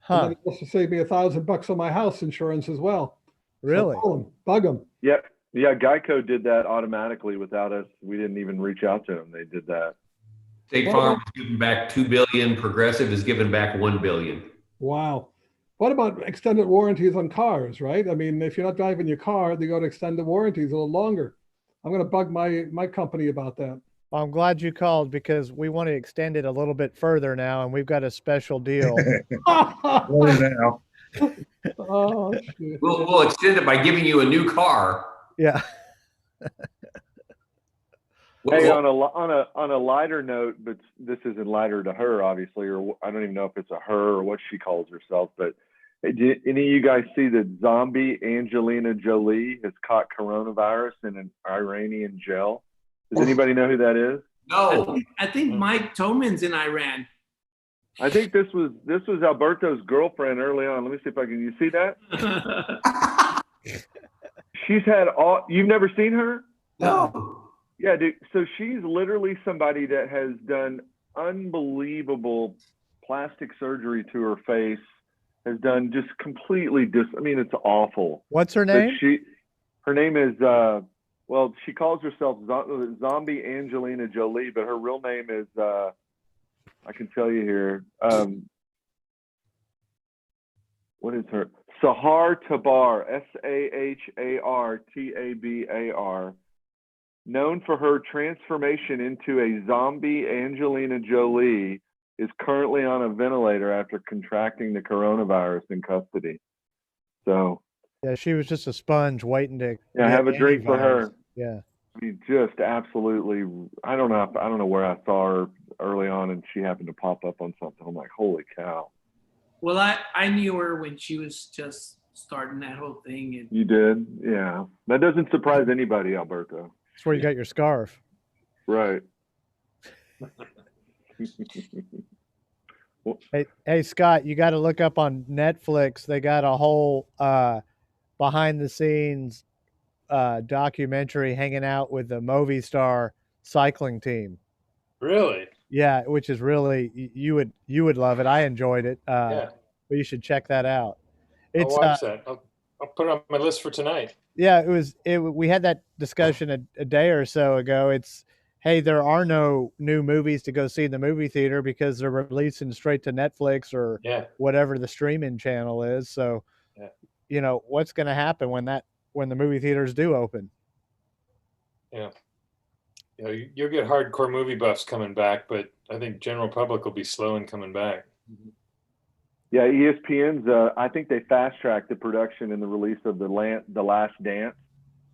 [SPEAKER 8] And then it also saved me $1,000 on my house insurance as well.
[SPEAKER 2] Really?
[SPEAKER 8] So bug them.
[SPEAKER 5] Yeah. Geico did that automatically without us. We didn't even reach out to them. They did that.
[SPEAKER 4] State Farm is giving back $2 billion. Progressive is giving back $1 billion.
[SPEAKER 8] Wow. What about extended warranties on cars, right? I mean, if you're not driving your car, they go to extend the warranties a little longer. I'm going to bug my company about that.
[SPEAKER 2] Well, I'm glad you called, because we want to extend it a little bit further now, and we've got a special deal.
[SPEAKER 1] Now.
[SPEAKER 8] Oh, shit.
[SPEAKER 4] We'll extend it by giving you a new car.
[SPEAKER 2] Yeah.
[SPEAKER 5] Hey, on a lighter note, but this isn't lighter to her, obviously, or I don't even know if it's a her or what she calls herself. But did any of you guys see that zombie Angelina Jolie has caught coronavirus in an Iranian jail? Does anybody know who that is?
[SPEAKER 4] No.
[SPEAKER 7] I think Mike Toman's in Iran.
[SPEAKER 5] I think this was Alberto's girlfriend early on. Let me see if I can. You see that? She's had you've never seen her?
[SPEAKER 4] No.
[SPEAKER 5] Yeah, dude. So she's literally somebody that has done unbelievable plastic surgery to her face, has done just completely I mean, it's awful.
[SPEAKER 2] What's her name?
[SPEAKER 5] Her name is, she calls herself Zombie Angelina Jolie, but her real name is, I can tell you here. What is her? Sahar Tabar, Sahartabar. Known for her transformation into a zombie, Angelina Jolie is currently on a ventilator after contracting the coronavirus in custody. So,
[SPEAKER 2] yeah, she was just a sponge waiting to.
[SPEAKER 5] Yeah, have a drink for her.
[SPEAKER 2] Yeah,
[SPEAKER 5] I mean, just absolutely. I don't know where I saw her early on, and she happened to pop up on something. I'm like, holy cow.
[SPEAKER 7] Well, I knew her when she was just starting that whole thing. And
[SPEAKER 5] You did, yeah. That doesn't surprise anybody, Alberto.
[SPEAKER 2] that's where you got your scarf.
[SPEAKER 5] Right.
[SPEAKER 2] Hey, Scott, you got to look up on Netflix. They got a whole behind the scenes documentary hanging out with the Movistar cycling team.
[SPEAKER 6] Really?
[SPEAKER 2] Yeah, which is really you would love it. I enjoyed it.
[SPEAKER 6] Yeah.
[SPEAKER 2] But you should check that out.
[SPEAKER 6] I'll
[SPEAKER 2] It's
[SPEAKER 6] watch that. I'll put it on my list for tonight.
[SPEAKER 2] yeah, we had that discussion a day or so ago. It's hey, there are no new movies to go see in the movie theater because they're releasing straight to Netflix or
[SPEAKER 6] Yeah.
[SPEAKER 2] whatever the streaming channel is. So,
[SPEAKER 6] Yeah.
[SPEAKER 2] you know, what's going to happen when the movie theaters do open?
[SPEAKER 6] Yeah. You know, you'll get hardcore movie buffs coming back, but I think general public will be slow in coming back.
[SPEAKER 5] Yeah, ESPN's. I think they fast tracked the production and the release of the Last Dance.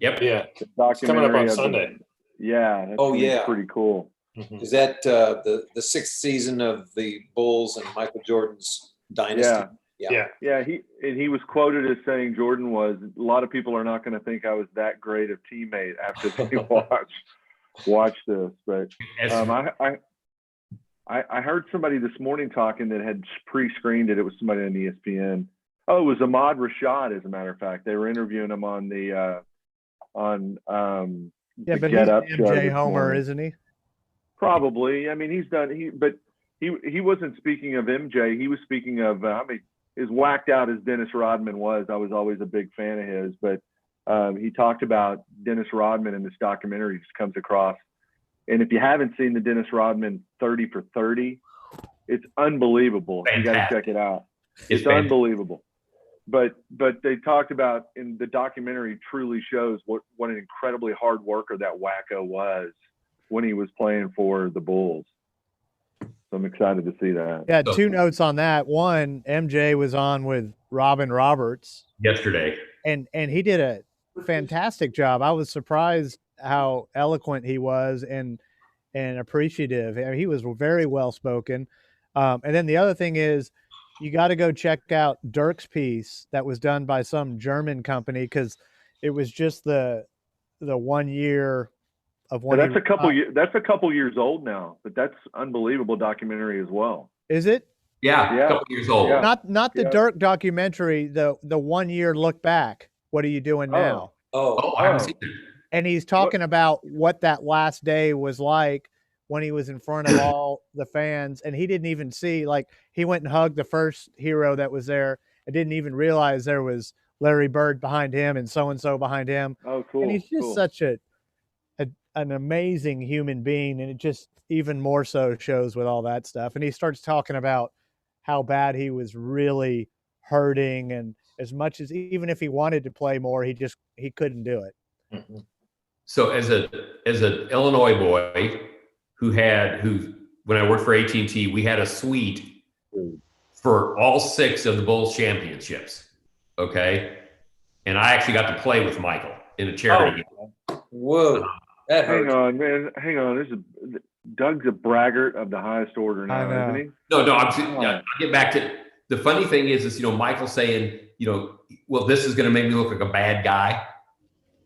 [SPEAKER 4] Yep.
[SPEAKER 6] Yeah.
[SPEAKER 5] The
[SPEAKER 6] It's coming up
[SPEAKER 5] documentary
[SPEAKER 6] on
[SPEAKER 5] of
[SPEAKER 6] Sunday.
[SPEAKER 5] Yeah. That's
[SPEAKER 3] Oh,
[SPEAKER 5] gonna be
[SPEAKER 3] yeah.
[SPEAKER 5] pretty cool.
[SPEAKER 6] Mhm.
[SPEAKER 3] Is that the 6th season of the Bulls and Michael Jordan's dynasty?
[SPEAKER 5] Yeah. Yeah, he was quoted as saying Jordan was, a lot of people are not going to think I was that great a teammate after they watch this. But I heard somebody this morning talking that had pre-screened it. It was somebody on ESPN. Oh, it was Ahmad Rashad, as a matter of fact. They were interviewing him on the
[SPEAKER 2] Yeah,
[SPEAKER 5] the
[SPEAKER 2] but
[SPEAKER 5] Get
[SPEAKER 2] he's
[SPEAKER 5] Up
[SPEAKER 2] an
[SPEAKER 5] show
[SPEAKER 2] MJ
[SPEAKER 5] this
[SPEAKER 2] Homer,
[SPEAKER 5] morning.
[SPEAKER 2] isn't he?
[SPEAKER 5] Probably. I mean, he wasn't speaking of MJ. He was speaking of, as whacked out as Dennis Rodman was, I was always a big fan of his, but he talked about Dennis Rodman in this documentary. Just comes across. And if you haven't seen the Dennis Rodman 30 for 30, it's unbelievable.
[SPEAKER 4] Fantastic.
[SPEAKER 5] You got to check it out. It's
[SPEAKER 4] fantastic.
[SPEAKER 5] unbelievable. But they talked about, in the documentary truly shows what an incredibly hard worker that wacko was when he was playing for the Bulls. So I'm excited to see that.
[SPEAKER 2] Yeah, two notes on that. One, MJ was on with Robin Roberts
[SPEAKER 4] Yesterday.
[SPEAKER 2] and he did a fantastic job. I was surprised how eloquent he was and appreciative. I mean, he was very well spoken. And then the other thing is, you got to go check out Dirk's piece that was done by some German company, because it was just the 1 year of when.
[SPEAKER 5] That's a couple years old now, but that's unbelievable documentary as well.
[SPEAKER 2] Is it?
[SPEAKER 4] Yeah, a couple years old.
[SPEAKER 5] Yeah.
[SPEAKER 2] Not the Dirk documentary. The 1 year look back. What are you doing now?
[SPEAKER 3] Oh,
[SPEAKER 4] I haven't seen it.
[SPEAKER 2] And he's talking about what that last day was like when he was in front of all the fans, and he didn't even see, like, he went and hugged the first hero that was there and didn't even realize there was Larry Bird behind him and so behind him.
[SPEAKER 5] Oh, cool.
[SPEAKER 2] And he's just such an amazing human being, and it just even more so shows with all that stuff. And he starts talking about how bad he was really hurting, and as much as, even if he wanted to play more, he couldn't do it.
[SPEAKER 3] Mm-hmm.
[SPEAKER 4] So as an Illinois boy who when I worked for AT&T, we had a suite for all 6 of the Bulls championships. Okay. And I actually got to play with Michael in a charity game.
[SPEAKER 3] Whoa. That
[SPEAKER 5] Hang
[SPEAKER 3] hurts.
[SPEAKER 5] on, man. Hang on. Doug's a braggart of the highest order now, isn't he?
[SPEAKER 4] No, I'll get back to the funny thing is, Michael saying, well, this is going to make me look like a bad guy.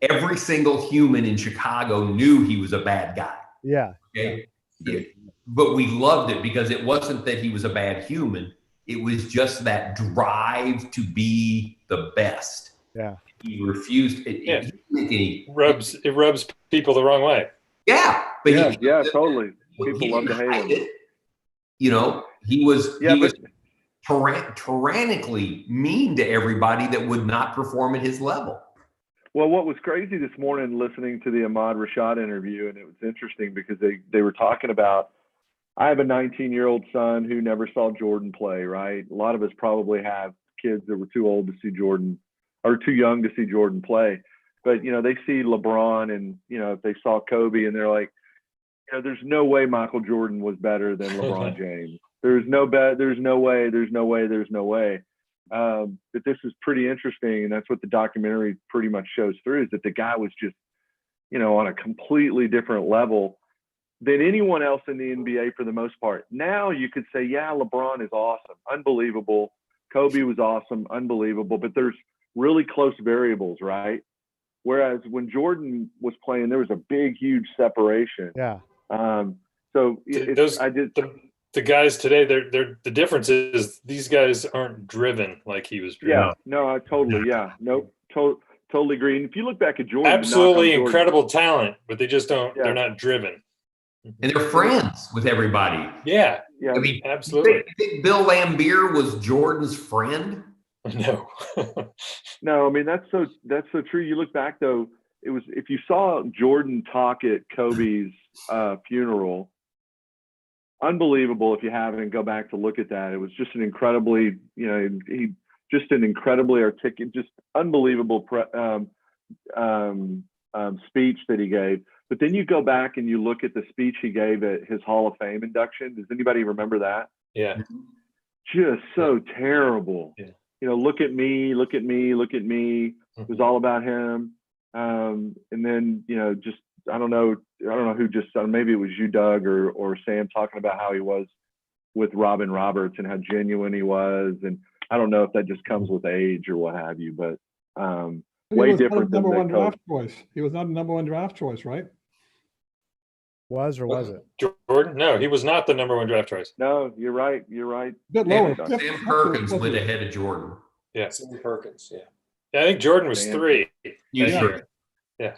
[SPEAKER 4] Every single human in Chicago knew he was a bad guy.
[SPEAKER 2] Yeah.
[SPEAKER 4] Okay. Yeah. But we loved it because it wasn't that he was a bad human. It was just that drive to be the best.
[SPEAKER 2] Yeah.
[SPEAKER 4] He refused.
[SPEAKER 6] It rubs people the wrong way.
[SPEAKER 4] Yeah. But
[SPEAKER 5] totally. People love to hate him.
[SPEAKER 4] He was tyrannically mean to everybody that would not perform at his level.
[SPEAKER 5] Well, what was crazy this morning, listening to the Ahmad Rashad interview, and it was interesting because they were talking about, I have a 19-year-old son who never saw Jordan play, right? A lot of us probably have kids that were too old to see Jordan, or too young to see Jordan play. But, they see LeBron and, if they saw Kobe and they're like, there's no way Michael Jordan was better than LeBron James. There's no way. But this is pretty interesting, and that's what the documentary pretty much shows through, is that the guy was just, on a completely different level than anyone else in the NBA for the most part. Now you could say, yeah, LeBron is awesome, unbelievable. Kobe was awesome, unbelievable, but there's really close variables, right? Whereas when Jordan was playing, there was a big, huge separation.
[SPEAKER 2] Yeah.
[SPEAKER 6] The guys today, the difference is these guys aren't driven like he was driven.
[SPEAKER 5] Yeah, no, totally. Yeah, no, Totally agree. And if you look back at Jordan,
[SPEAKER 6] Absolutely
[SPEAKER 5] Jordan,
[SPEAKER 6] incredible talent, but they just don't.
[SPEAKER 5] Yeah.
[SPEAKER 6] They're not driven.
[SPEAKER 4] And they're friends with everybody.
[SPEAKER 6] Yeah,
[SPEAKER 5] Yeah,
[SPEAKER 4] I mean,
[SPEAKER 6] absolutely.
[SPEAKER 4] you think Bill Lambier was Jordan's friend?
[SPEAKER 6] No.
[SPEAKER 5] no, I mean that's so true. You look back though, it was if you saw Jordan talk at Kobe's funeral, unbelievable. If you haven't, go back to look at that. It was just an incredibly, just an incredibly articulate, just unbelievable speech that he gave. But then you go back and you look at the speech he gave at his Hall of Fame induction. Does anybody remember that?
[SPEAKER 6] Yeah.
[SPEAKER 5] Just so terrible.
[SPEAKER 6] Yeah.
[SPEAKER 5] Look at me, look at me, look at me. It was all about him. And then, just, I don't know who just, maybe it was you, Doug, or Sam, talking about how he was with Robin Roberts and how genuine he was. And I don't know if that just comes with age or what have you, but way different than
[SPEAKER 8] number one
[SPEAKER 5] Kobe.
[SPEAKER 8] draft choice. He was not a number one draft choice, right?
[SPEAKER 2] Was or was it?
[SPEAKER 6] Jordan? No, he was not the number one draft choice.
[SPEAKER 5] No, you're right. You're right.
[SPEAKER 8] A bit lower.
[SPEAKER 4] Sam Perkins went ahead of Jordan.
[SPEAKER 6] Yeah.
[SPEAKER 3] Sam Perkins. Yeah.
[SPEAKER 6] I think Jordan was
[SPEAKER 5] Sam.
[SPEAKER 6] 3.
[SPEAKER 4] Yeah.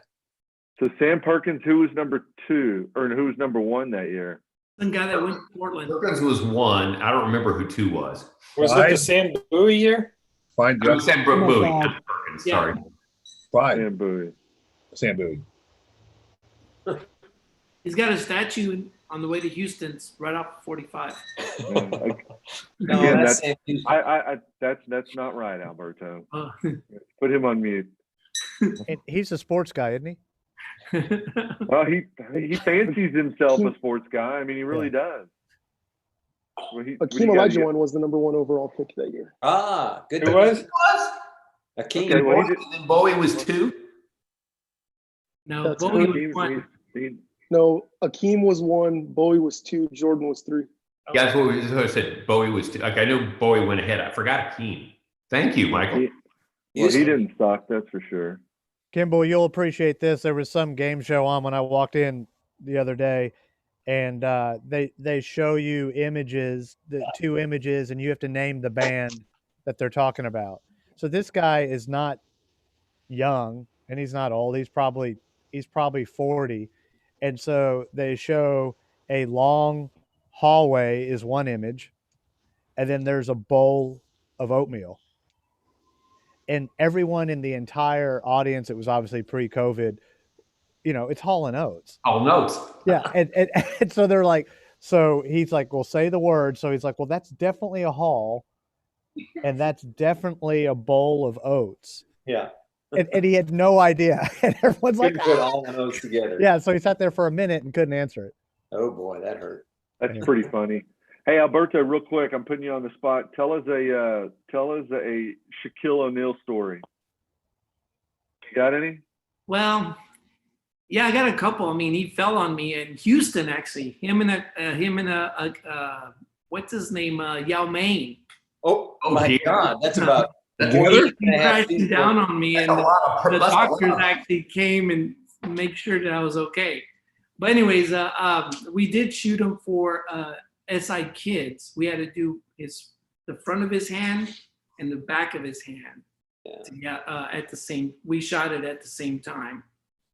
[SPEAKER 5] So Sam Perkins, who was number 2 or who was number 1 that year?
[SPEAKER 7] The guy that went to Portland.
[SPEAKER 4] Perkins was 1. I don't remember who 2 was.
[SPEAKER 6] Was it the Sam Bowie year?
[SPEAKER 1] Fine,
[SPEAKER 4] Oh, Sam Bowie.
[SPEAKER 8] Oh,
[SPEAKER 4] not Perkins.
[SPEAKER 7] yeah.
[SPEAKER 4] Sorry.
[SPEAKER 1] fine.
[SPEAKER 5] Sam Bowie.
[SPEAKER 1] Sam Bowie.
[SPEAKER 7] He's got a statue on the way to Houston's right off 45.
[SPEAKER 3] No,
[SPEAKER 5] Again,
[SPEAKER 3] that's
[SPEAKER 5] that's not right, Alberto.
[SPEAKER 7] Uh,
[SPEAKER 5] Put him on mute.
[SPEAKER 2] And he's a sports guy, isn't he?
[SPEAKER 5] Well, he fancies himself a sports guy. I mean, he really does. Well,
[SPEAKER 9] Akeem Olajuwon was the number 1 overall pick that year.
[SPEAKER 3] good.
[SPEAKER 6] Who was?
[SPEAKER 3] Akeem.
[SPEAKER 5] Okay, well,
[SPEAKER 4] And then Bowie was 2.
[SPEAKER 7] no,
[SPEAKER 9] That's
[SPEAKER 7] Bowie was
[SPEAKER 5] Akeem-
[SPEAKER 7] 1.
[SPEAKER 9] No, Akeem was 1, Bowie was 2, Jordan was 3.
[SPEAKER 4] Yeah, that's what I said. Bowie was 2. Like, I knew Bowie went ahead. I forgot Akeem. Thank you, Michael.
[SPEAKER 5] Well, he didn't suck, that's for sure.
[SPEAKER 2] Kimball, you'll appreciate this. There was some game show on when I walked in the other day, and they show you images, the 2 images, and you have to name the band that they're talking about. So this guy is not young, and he's not old. He's probably 40. And so they show a long hallway is one image, and then there's a bowl of oatmeal. And everyone in the entire audience, it was obviously pre-COVID, it's Hall & Oates.
[SPEAKER 4] All notes.
[SPEAKER 2] Yeah. And so they're like, so he's like, well, say the word. So he's like, well, that's definitely a hall, and that's definitely a bowl of oats.
[SPEAKER 3] Yeah.
[SPEAKER 2] And he had no idea. And everyone's like,
[SPEAKER 3] Couldn't put all of those together.
[SPEAKER 2] yeah. So he sat there for a minute and couldn't answer it.
[SPEAKER 3] Oh boy, that hurt.
[SPEAKER 5] That's pretty funny. Hey, Alberto, real quick, I'm putting you on the spot. Tell us a Shaquille O'Neal story. You got any?
[SPEAKER 7] Well, yeah, I got a couple. I mean, he fell on me in Houston, actually. Him and what's his name? Yao Ming.
[SPEAKER 3] Oh my
[SPEAKER 4] dear.
[SPEAKER 3] God, that's about
[SPEAKER 7] He crashed down on me, and
[SPEAKER 4] That's a lot of
[SPEAKER 7] the
[SPEAKER 4] that's a lot.
[SPEAKER 7] doctors actually came and make sure that I was okay. But anyways, we did shoot him for SI Kids. We had to do the front of his hand and the back of his hand. We shot it at the same time.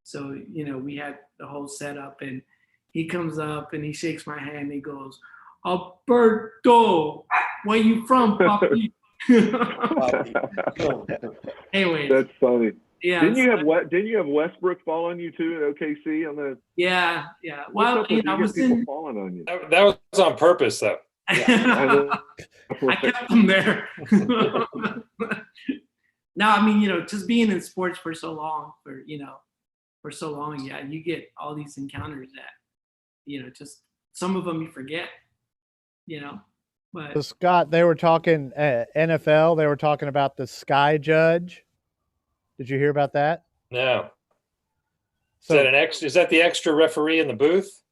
[SPEAKER 7] So, we had the whole setup, and he comes up and he shakes my hand and he goes, Alberto, where you from, Poppy? Anyway,
[SPEAKER 5] That's funny.
[SPEAKER 7] yeah.
[SPEAKER 5] Didn't you have Westbrook fall on you too at OKC on the?
[SPEAKER 7] Yeah.
[SPEAKER 5] What's
[SPEAKER 7] Well,
[SPEAKER 5] up with
[SPEAKER 7] I
[SPEAKER 5] you
[SPEAKER 7] was
[SPEAKER 5] people
[SPEAKER 7] in.
[SPEAKER 5] falling on you.
[SPEAKER 6] That was on purpose, though.
[SPEAKER 7] I kept them there. No, I mean, just being in sports for so long, yeah, you get all these encounters that, just some of them you forget, but
[SPEAKER 2] So Scott, they were talking NFL. They were talking about the sky judge. Did you hear about that?
[SPEAKER 6] No.
[SPEAKER 2] So
[SPEAKER 6] Is that the extra referee in the booth?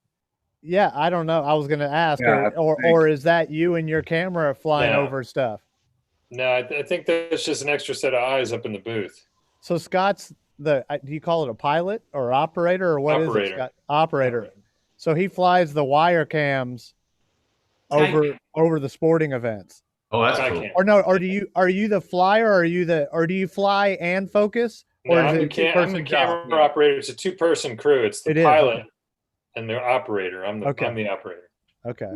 [SPEAKER 2] yeah, I don't know. I was going to ask,
[SPEAKER 1] Yeah,
[SPEAKER 2] or is that you and your camera flying
[SPEAKER 6] No.
[SPEAKER 2] over stuff?
[SPEAKER 6] No, I think there's just an extra set of eyes up in the booth.
[SPEAKER 2] So Scott's do you call it a pilot or operator or what is it,
[SPEAKER 6] Operator.
[SPEAKER 2] Scott? Operator. So he flies the wire cams over the sporting events.
[SPEAKER 4] Oh, that's
[SPEAKER 6] I
[SPEAKER 4] cool.
[SPEAKER 6] can't.
[SPEAKER 2] Or no, or are you the flyer, or do you fly and focus,
[SPEAKER 6] No,
[SPEAKER 2] Or is
[SPEAKER 6] I'm
[SPEAKER 2] it
[SPEAKER 6] the,
[SPEAKER 2] a
[SPEAKER 6] I'm the
[SPEAKER 2] two-person
[SPEAKER 6] camera
[SPEAKER 2] job?
[SPEAKER 6] operator. It's a two-person crew. It's the
[SPEAKER 2] It is,
[SPEAKER 6] pilot
[SPEAKER 2] okay.
[SPEAKER 6] and the operator. I'm
[SPEAKER 2] Okay.
[SPEAKER 6] the operator.
[SPEAKER 2] Okay.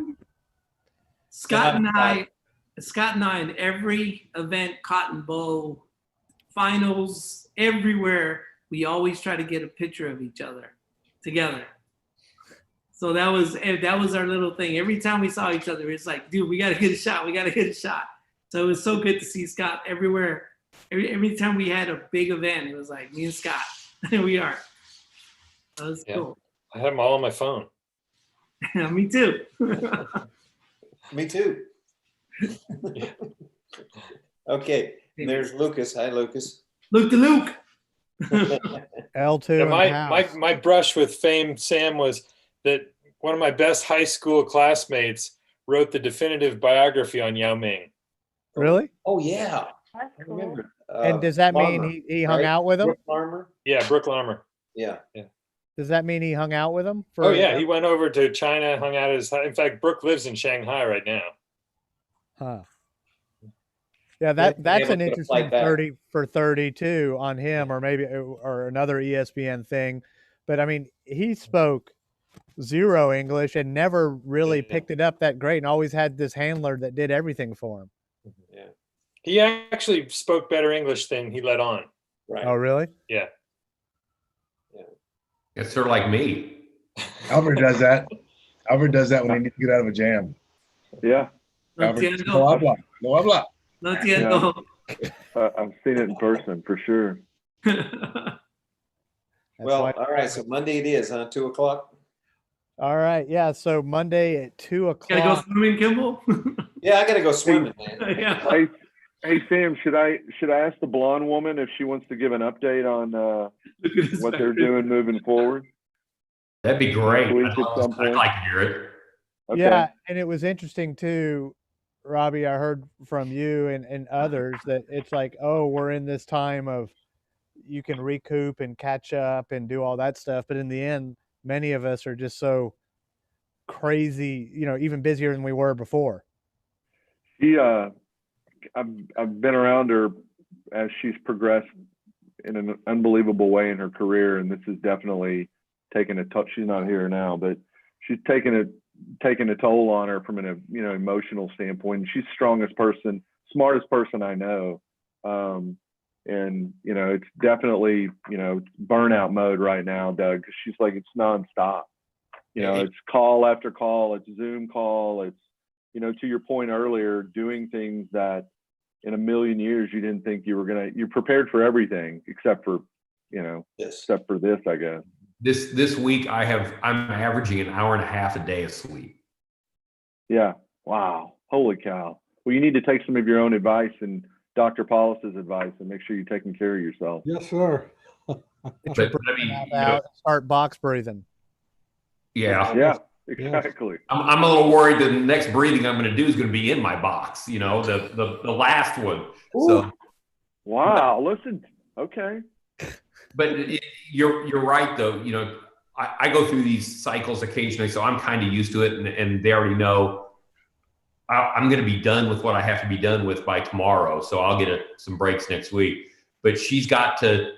[SPEAKER 7] Scott and I in every event, Cotton Bowl, finals, everywhere, we always try to get a picture of each other together. So that was our little thing. Every time we saw each other, it's like, dude, we got to get a shot. We got to get a shot. So it was so good to see Scott everywhere. Every time we had a big event, it was like me and Scott. Here we are. That was cool.
[SPEAKER 6] I have them all on my phone.
[SPEAKER 7] Me too.
[SPEAKER 3] Me too. Okay, and there's Lucas. Hi, Lucas.
[SPEAKER 7] Luke to Luke.
[SPEAKER 2] L2
[SPEAKER 6] Yeah,
[SPEAKER 2] and house.
[SPEAKER 6] my brush with fame, Sam, was that one of my best high school classmates wrote the definitive biography on Yao Ming.
[SPEAKER 2] Really?
[SPEAKER 3] Oh yeah.
[SPEAKER 10] That's
[SPEAKER 3] I
[SPEAKER 10] cool.
[SPEAKER 3] remember.
[SPEAKER 2] And does that mean
[SPEAKER 3] Larmer,
[SPEAKER 2] he hung
[SPEAKER 3] right?
[SPEAKER 2] out with him?
[SPEAKER 3] Brooke Larmer?
[SPEAKER 6] Yeah, Brooke Larmer.
[SPEAKER 3] Yeah.
[SPEAKER 2] Does that mean he hung out with him?
[SPEAKER 6] Oh yeah, he went over to China, hung out at his. In fact, Brooke lives in Shanghai right now.
[SPEAKER 2] Huh. Yeah, that's
[SPEAKER 3] able
[SPEAKER 2] an
[SPEAKER 3] to
[SPEAKER 2] interesting
[SPEAKER 3] fight back.
[SPEAKER 2] 30 for 32 on him, or maybe or another ESPN thing. But I mean, he spoke zero English and never really
[SPEAKER 6] Yeah.
[SPEAKER 2] picked it up that great, and always had this handler that did everything for him.
[SPEAKER 6] Yeah, he actually spoke better English than he let on.
[SPEAKER 3] Right.
[SPEAKER 2] Oh, really?
[SPEAKER 6] Yeah.
[SPEAKER 4] It's sort of like me.
[SPEAKER 1] Albert does that. Albert does that when he needs to get out of a jam.
[SPEAKER 5] Yeah,
[SPEAKER 7] No
[SPEAKER 1] Albert,
[SPEAKER 7] entiendo.
[SPEAKER 1] no habla, no habla.
[SPEAKER 7] No entiendo.
[SPEAKER 5] I've seen it in person for sure.
[SPEAKER 2] That's
[SPEAKER 3] Well,
[SPEAKER 2] why-
[SPEAKER 3] all right. So Monday it is, huh? 2:00.
[SPEAKER 2] all right. Yeah. So Monday at 2
[SPEAKER 7] Gotta go
[SPEAKER 2] o'clock.
[SPEAKER 7] swimming, Kimball.
[SPEAKER 3] Yeah, I gotta go swimming, man.
[SPEAKER 7] Yeah.
[SPEAKER 5] Hey Sam, should I ask the blonde woman if she wants to give an update on
[SPEAKER 7] Look at his
[SPEAKER 5] what they're
[SPEAKER 7] face.
[SPEAKER 5] doing moving forward?
[SPEAKER 4] That'd be great.
[SPEAKER 5] Week
[SPEAKER 4] I'd,
[SPEAKER 5] at some
[SPEAKER 4] I'd
[SPEAKER 5] point.
[SPEAKER 4] like to hear it.
[SPEAKER 5] Okay.
[SPEAKER 2] Yeah, and it was interesting too, Robbie. I heard from you and others that it's like, oh, we're in this time of you can recoup and catch up and do all that stuff, but in the end, many of us are just so crazy, even busier than we were before.
[SPEAKER 5] I've been around her as she's progressed in an unbelievable way in her career, and this is definitely taken a touch. She's not here now, but she's taken a toll on her from an emotional standpoint. She's the strongest person, smartest person I know, and it's definitely burnout mode right now, Doug. 'Cause she's like, it's nonstop. It's call after call, it's Zoom call, it's to your point earlier, doing things that in a million years you didn't think you're prepared for everything except for except for this, I guess.
[SPEAKER 4] This week I'm averaging an hour and a half a day of sleep.
[SPEAKER 5] Yeah. Wow. Holy cow. Well, you need to take some of your own advice and Dr. Paulus's advice and make sure you're taking care of yourself.
[SPEAKER 8] Yes, sir.
[SPEAKER 4] But I mean,
[SPEAKER 2] Out, start box breathing.
[SPEAKER 4] yeah.
[SPEAKER 5] Yeah, exactly.
[SPEAKER 4] I'm a little worried that the next breathing I'm going to do is going to be in my box, the last one.
[SPEAKER 5] Ooh.
[SPEAKER 4] So,
[SPEAKER 5] Wow. Listen. Okay.
[SPEAKER 4] but you're right though. I go through these cycles occasionally, so I'm kind of used to it, and they already know I'm going to be done with what I have to be done with by tomorrow. So I'll get some breaks next week. But she's got to,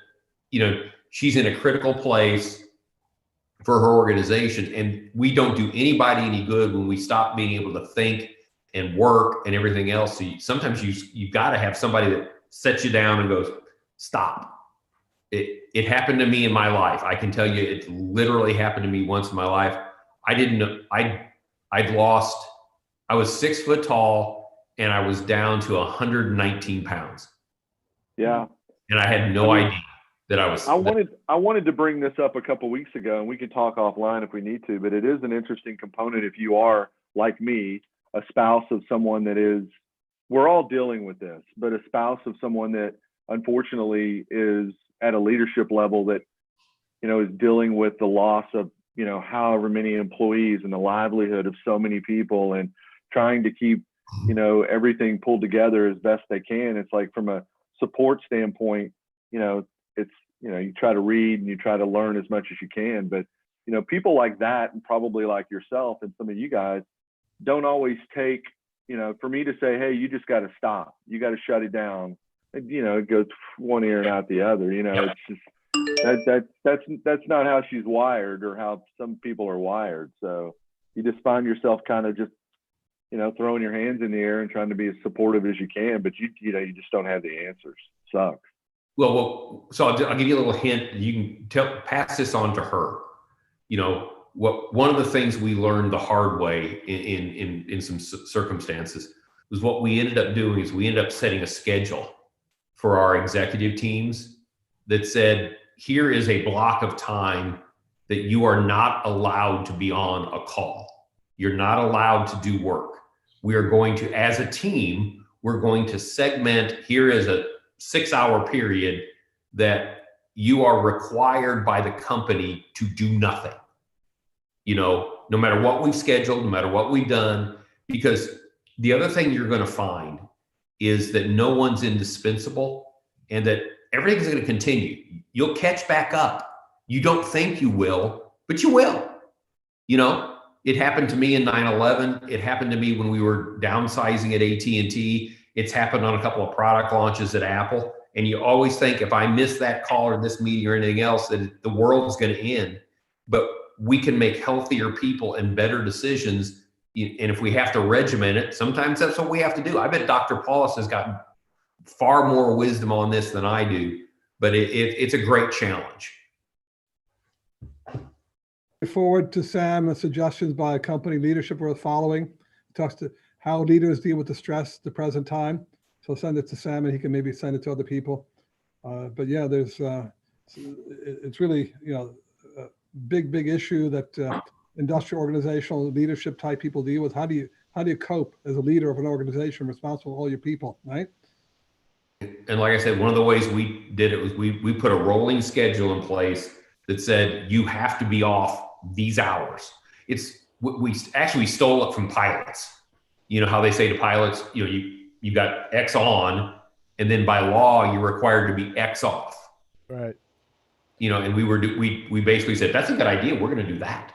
[SPEAKER 4] she's in a critical place for her organization, and we don't do anybody any good when we stop being able to think and work and everything else. So sometimes you've got to have somebody that sets you down and goes, stop. It happened to me in my life. I can tell you, it literally happened to me once in my life. I was 6 foot tall and I was down to 119 pounds.
[SPEAKER 5] Yeah.
[SPEAKER 4] And I had no idea that I was.
[SPEAKER 5] I wanted to bring this up a couple weeks ago, and we can talk offline if we need to, but it is an interesting component if you are, like me, a spouse of someone that is, we're all dealing with this, but a spouse of someone that unfortunately is at a leadership level that, is dealing with the loss of, however many employees and the livelihood of so many people and trying to keep, everything pulled together as best they can. It's like from a support standpoint, it's, you try to read and you try to learn as much as you can, but, people like that and probably like yourself and some of you guys don't always take, for me to say, hey, you just got to stop. You got to shut it down. it goes one ear and out the other. It's just that's not how she's wired or how some people are wired. So you just find yourself kind of just, throwing your hands in the air and trying to be as supportive as you can, but you just don't have the answers. Sucks.
[SPEAKER 4] Well, so I'll give you a little hint. You can pass this on to her. One of the things we learned the hard way in some circumstances was what we ended up doing is we ended up setting a schedule for our executive teams that said, here is a block of time that you are not allowed to be on a call. You're not allowed to do work. We are going to, as a team, we're going to segment, here is a 6-hour period that you are required by the company to do nothing. No matter what we've scheduled, no matter what we've done, because the other thing you're going to find is that no one's indispensable and that everything's going to continue. You'll catch back up. You don't think you will, but you will. It happened to me in 9/11. It happened to me when we were downsizing at AT&T. It's happened on a couple of product launches at Apple. And you always think, if I miss that call or this meeting or anything else, that the world's going to end. But we can make healthier people and better decisions. And if we have to regiment it, sometimes that's what we have to do. I bet Dr. Paulus has got far more wisdom on this than I do, but it's a great challenge.
[SPEAKER 8] Forward to Sam, suggestions by company leadership worth following. It talks to how leaders deal with the stress at the present time. So send it to Sam and he can maybe send it to other people. But yeah, there's it's really, a big issue that industrial organizational leadership type people deal with. How do you cope as a leader of an organization responsible for all your people, right?
[SPEAKER 4] And like I said, one of the ways we did it was we put a rolling schedule in place that said you have to be off these hours. We actually stole it from pilots. How they say to pilots, you got X on, and then by law you're required to be X off.
[SPEAKER 2] Right.
[SPEAKER 4] And we basically said that's a good idea. We're going to do that.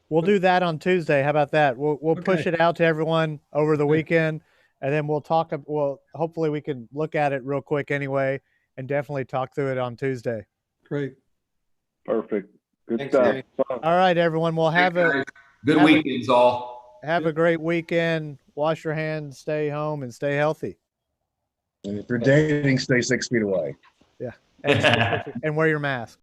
[SPEAKER 2] We'll do that on Tuesday. How about that? We'll
[SPEAKER 8] Okay.
[SPEAKER 2] push it out to everyone over the weekend, and then we'll talk. Well, hopefully we can look at it real quick anyway, and definitely talk through it on Tuesday.
[SPEAKER 8] Great.
[SPEAKER 5] Perfect. Good
[SPEAKER 3] Thanks,
[SPEAKER 5] stuff.
[SPEAKER 3] Danny.
[SPEAKER 2] All right, everyone. We'll have
[SPEAKER 4] Good
[SPEAKER 2] have
[SPEAKER 4] weekends, all.
[SPEAKER 2] have a great weekend. Wash your hands, stay home, and stay healthy.
[SPEAKER 1] And if you're dating, stay 6 feet away.
[SPEAKER 2] And wear your mask.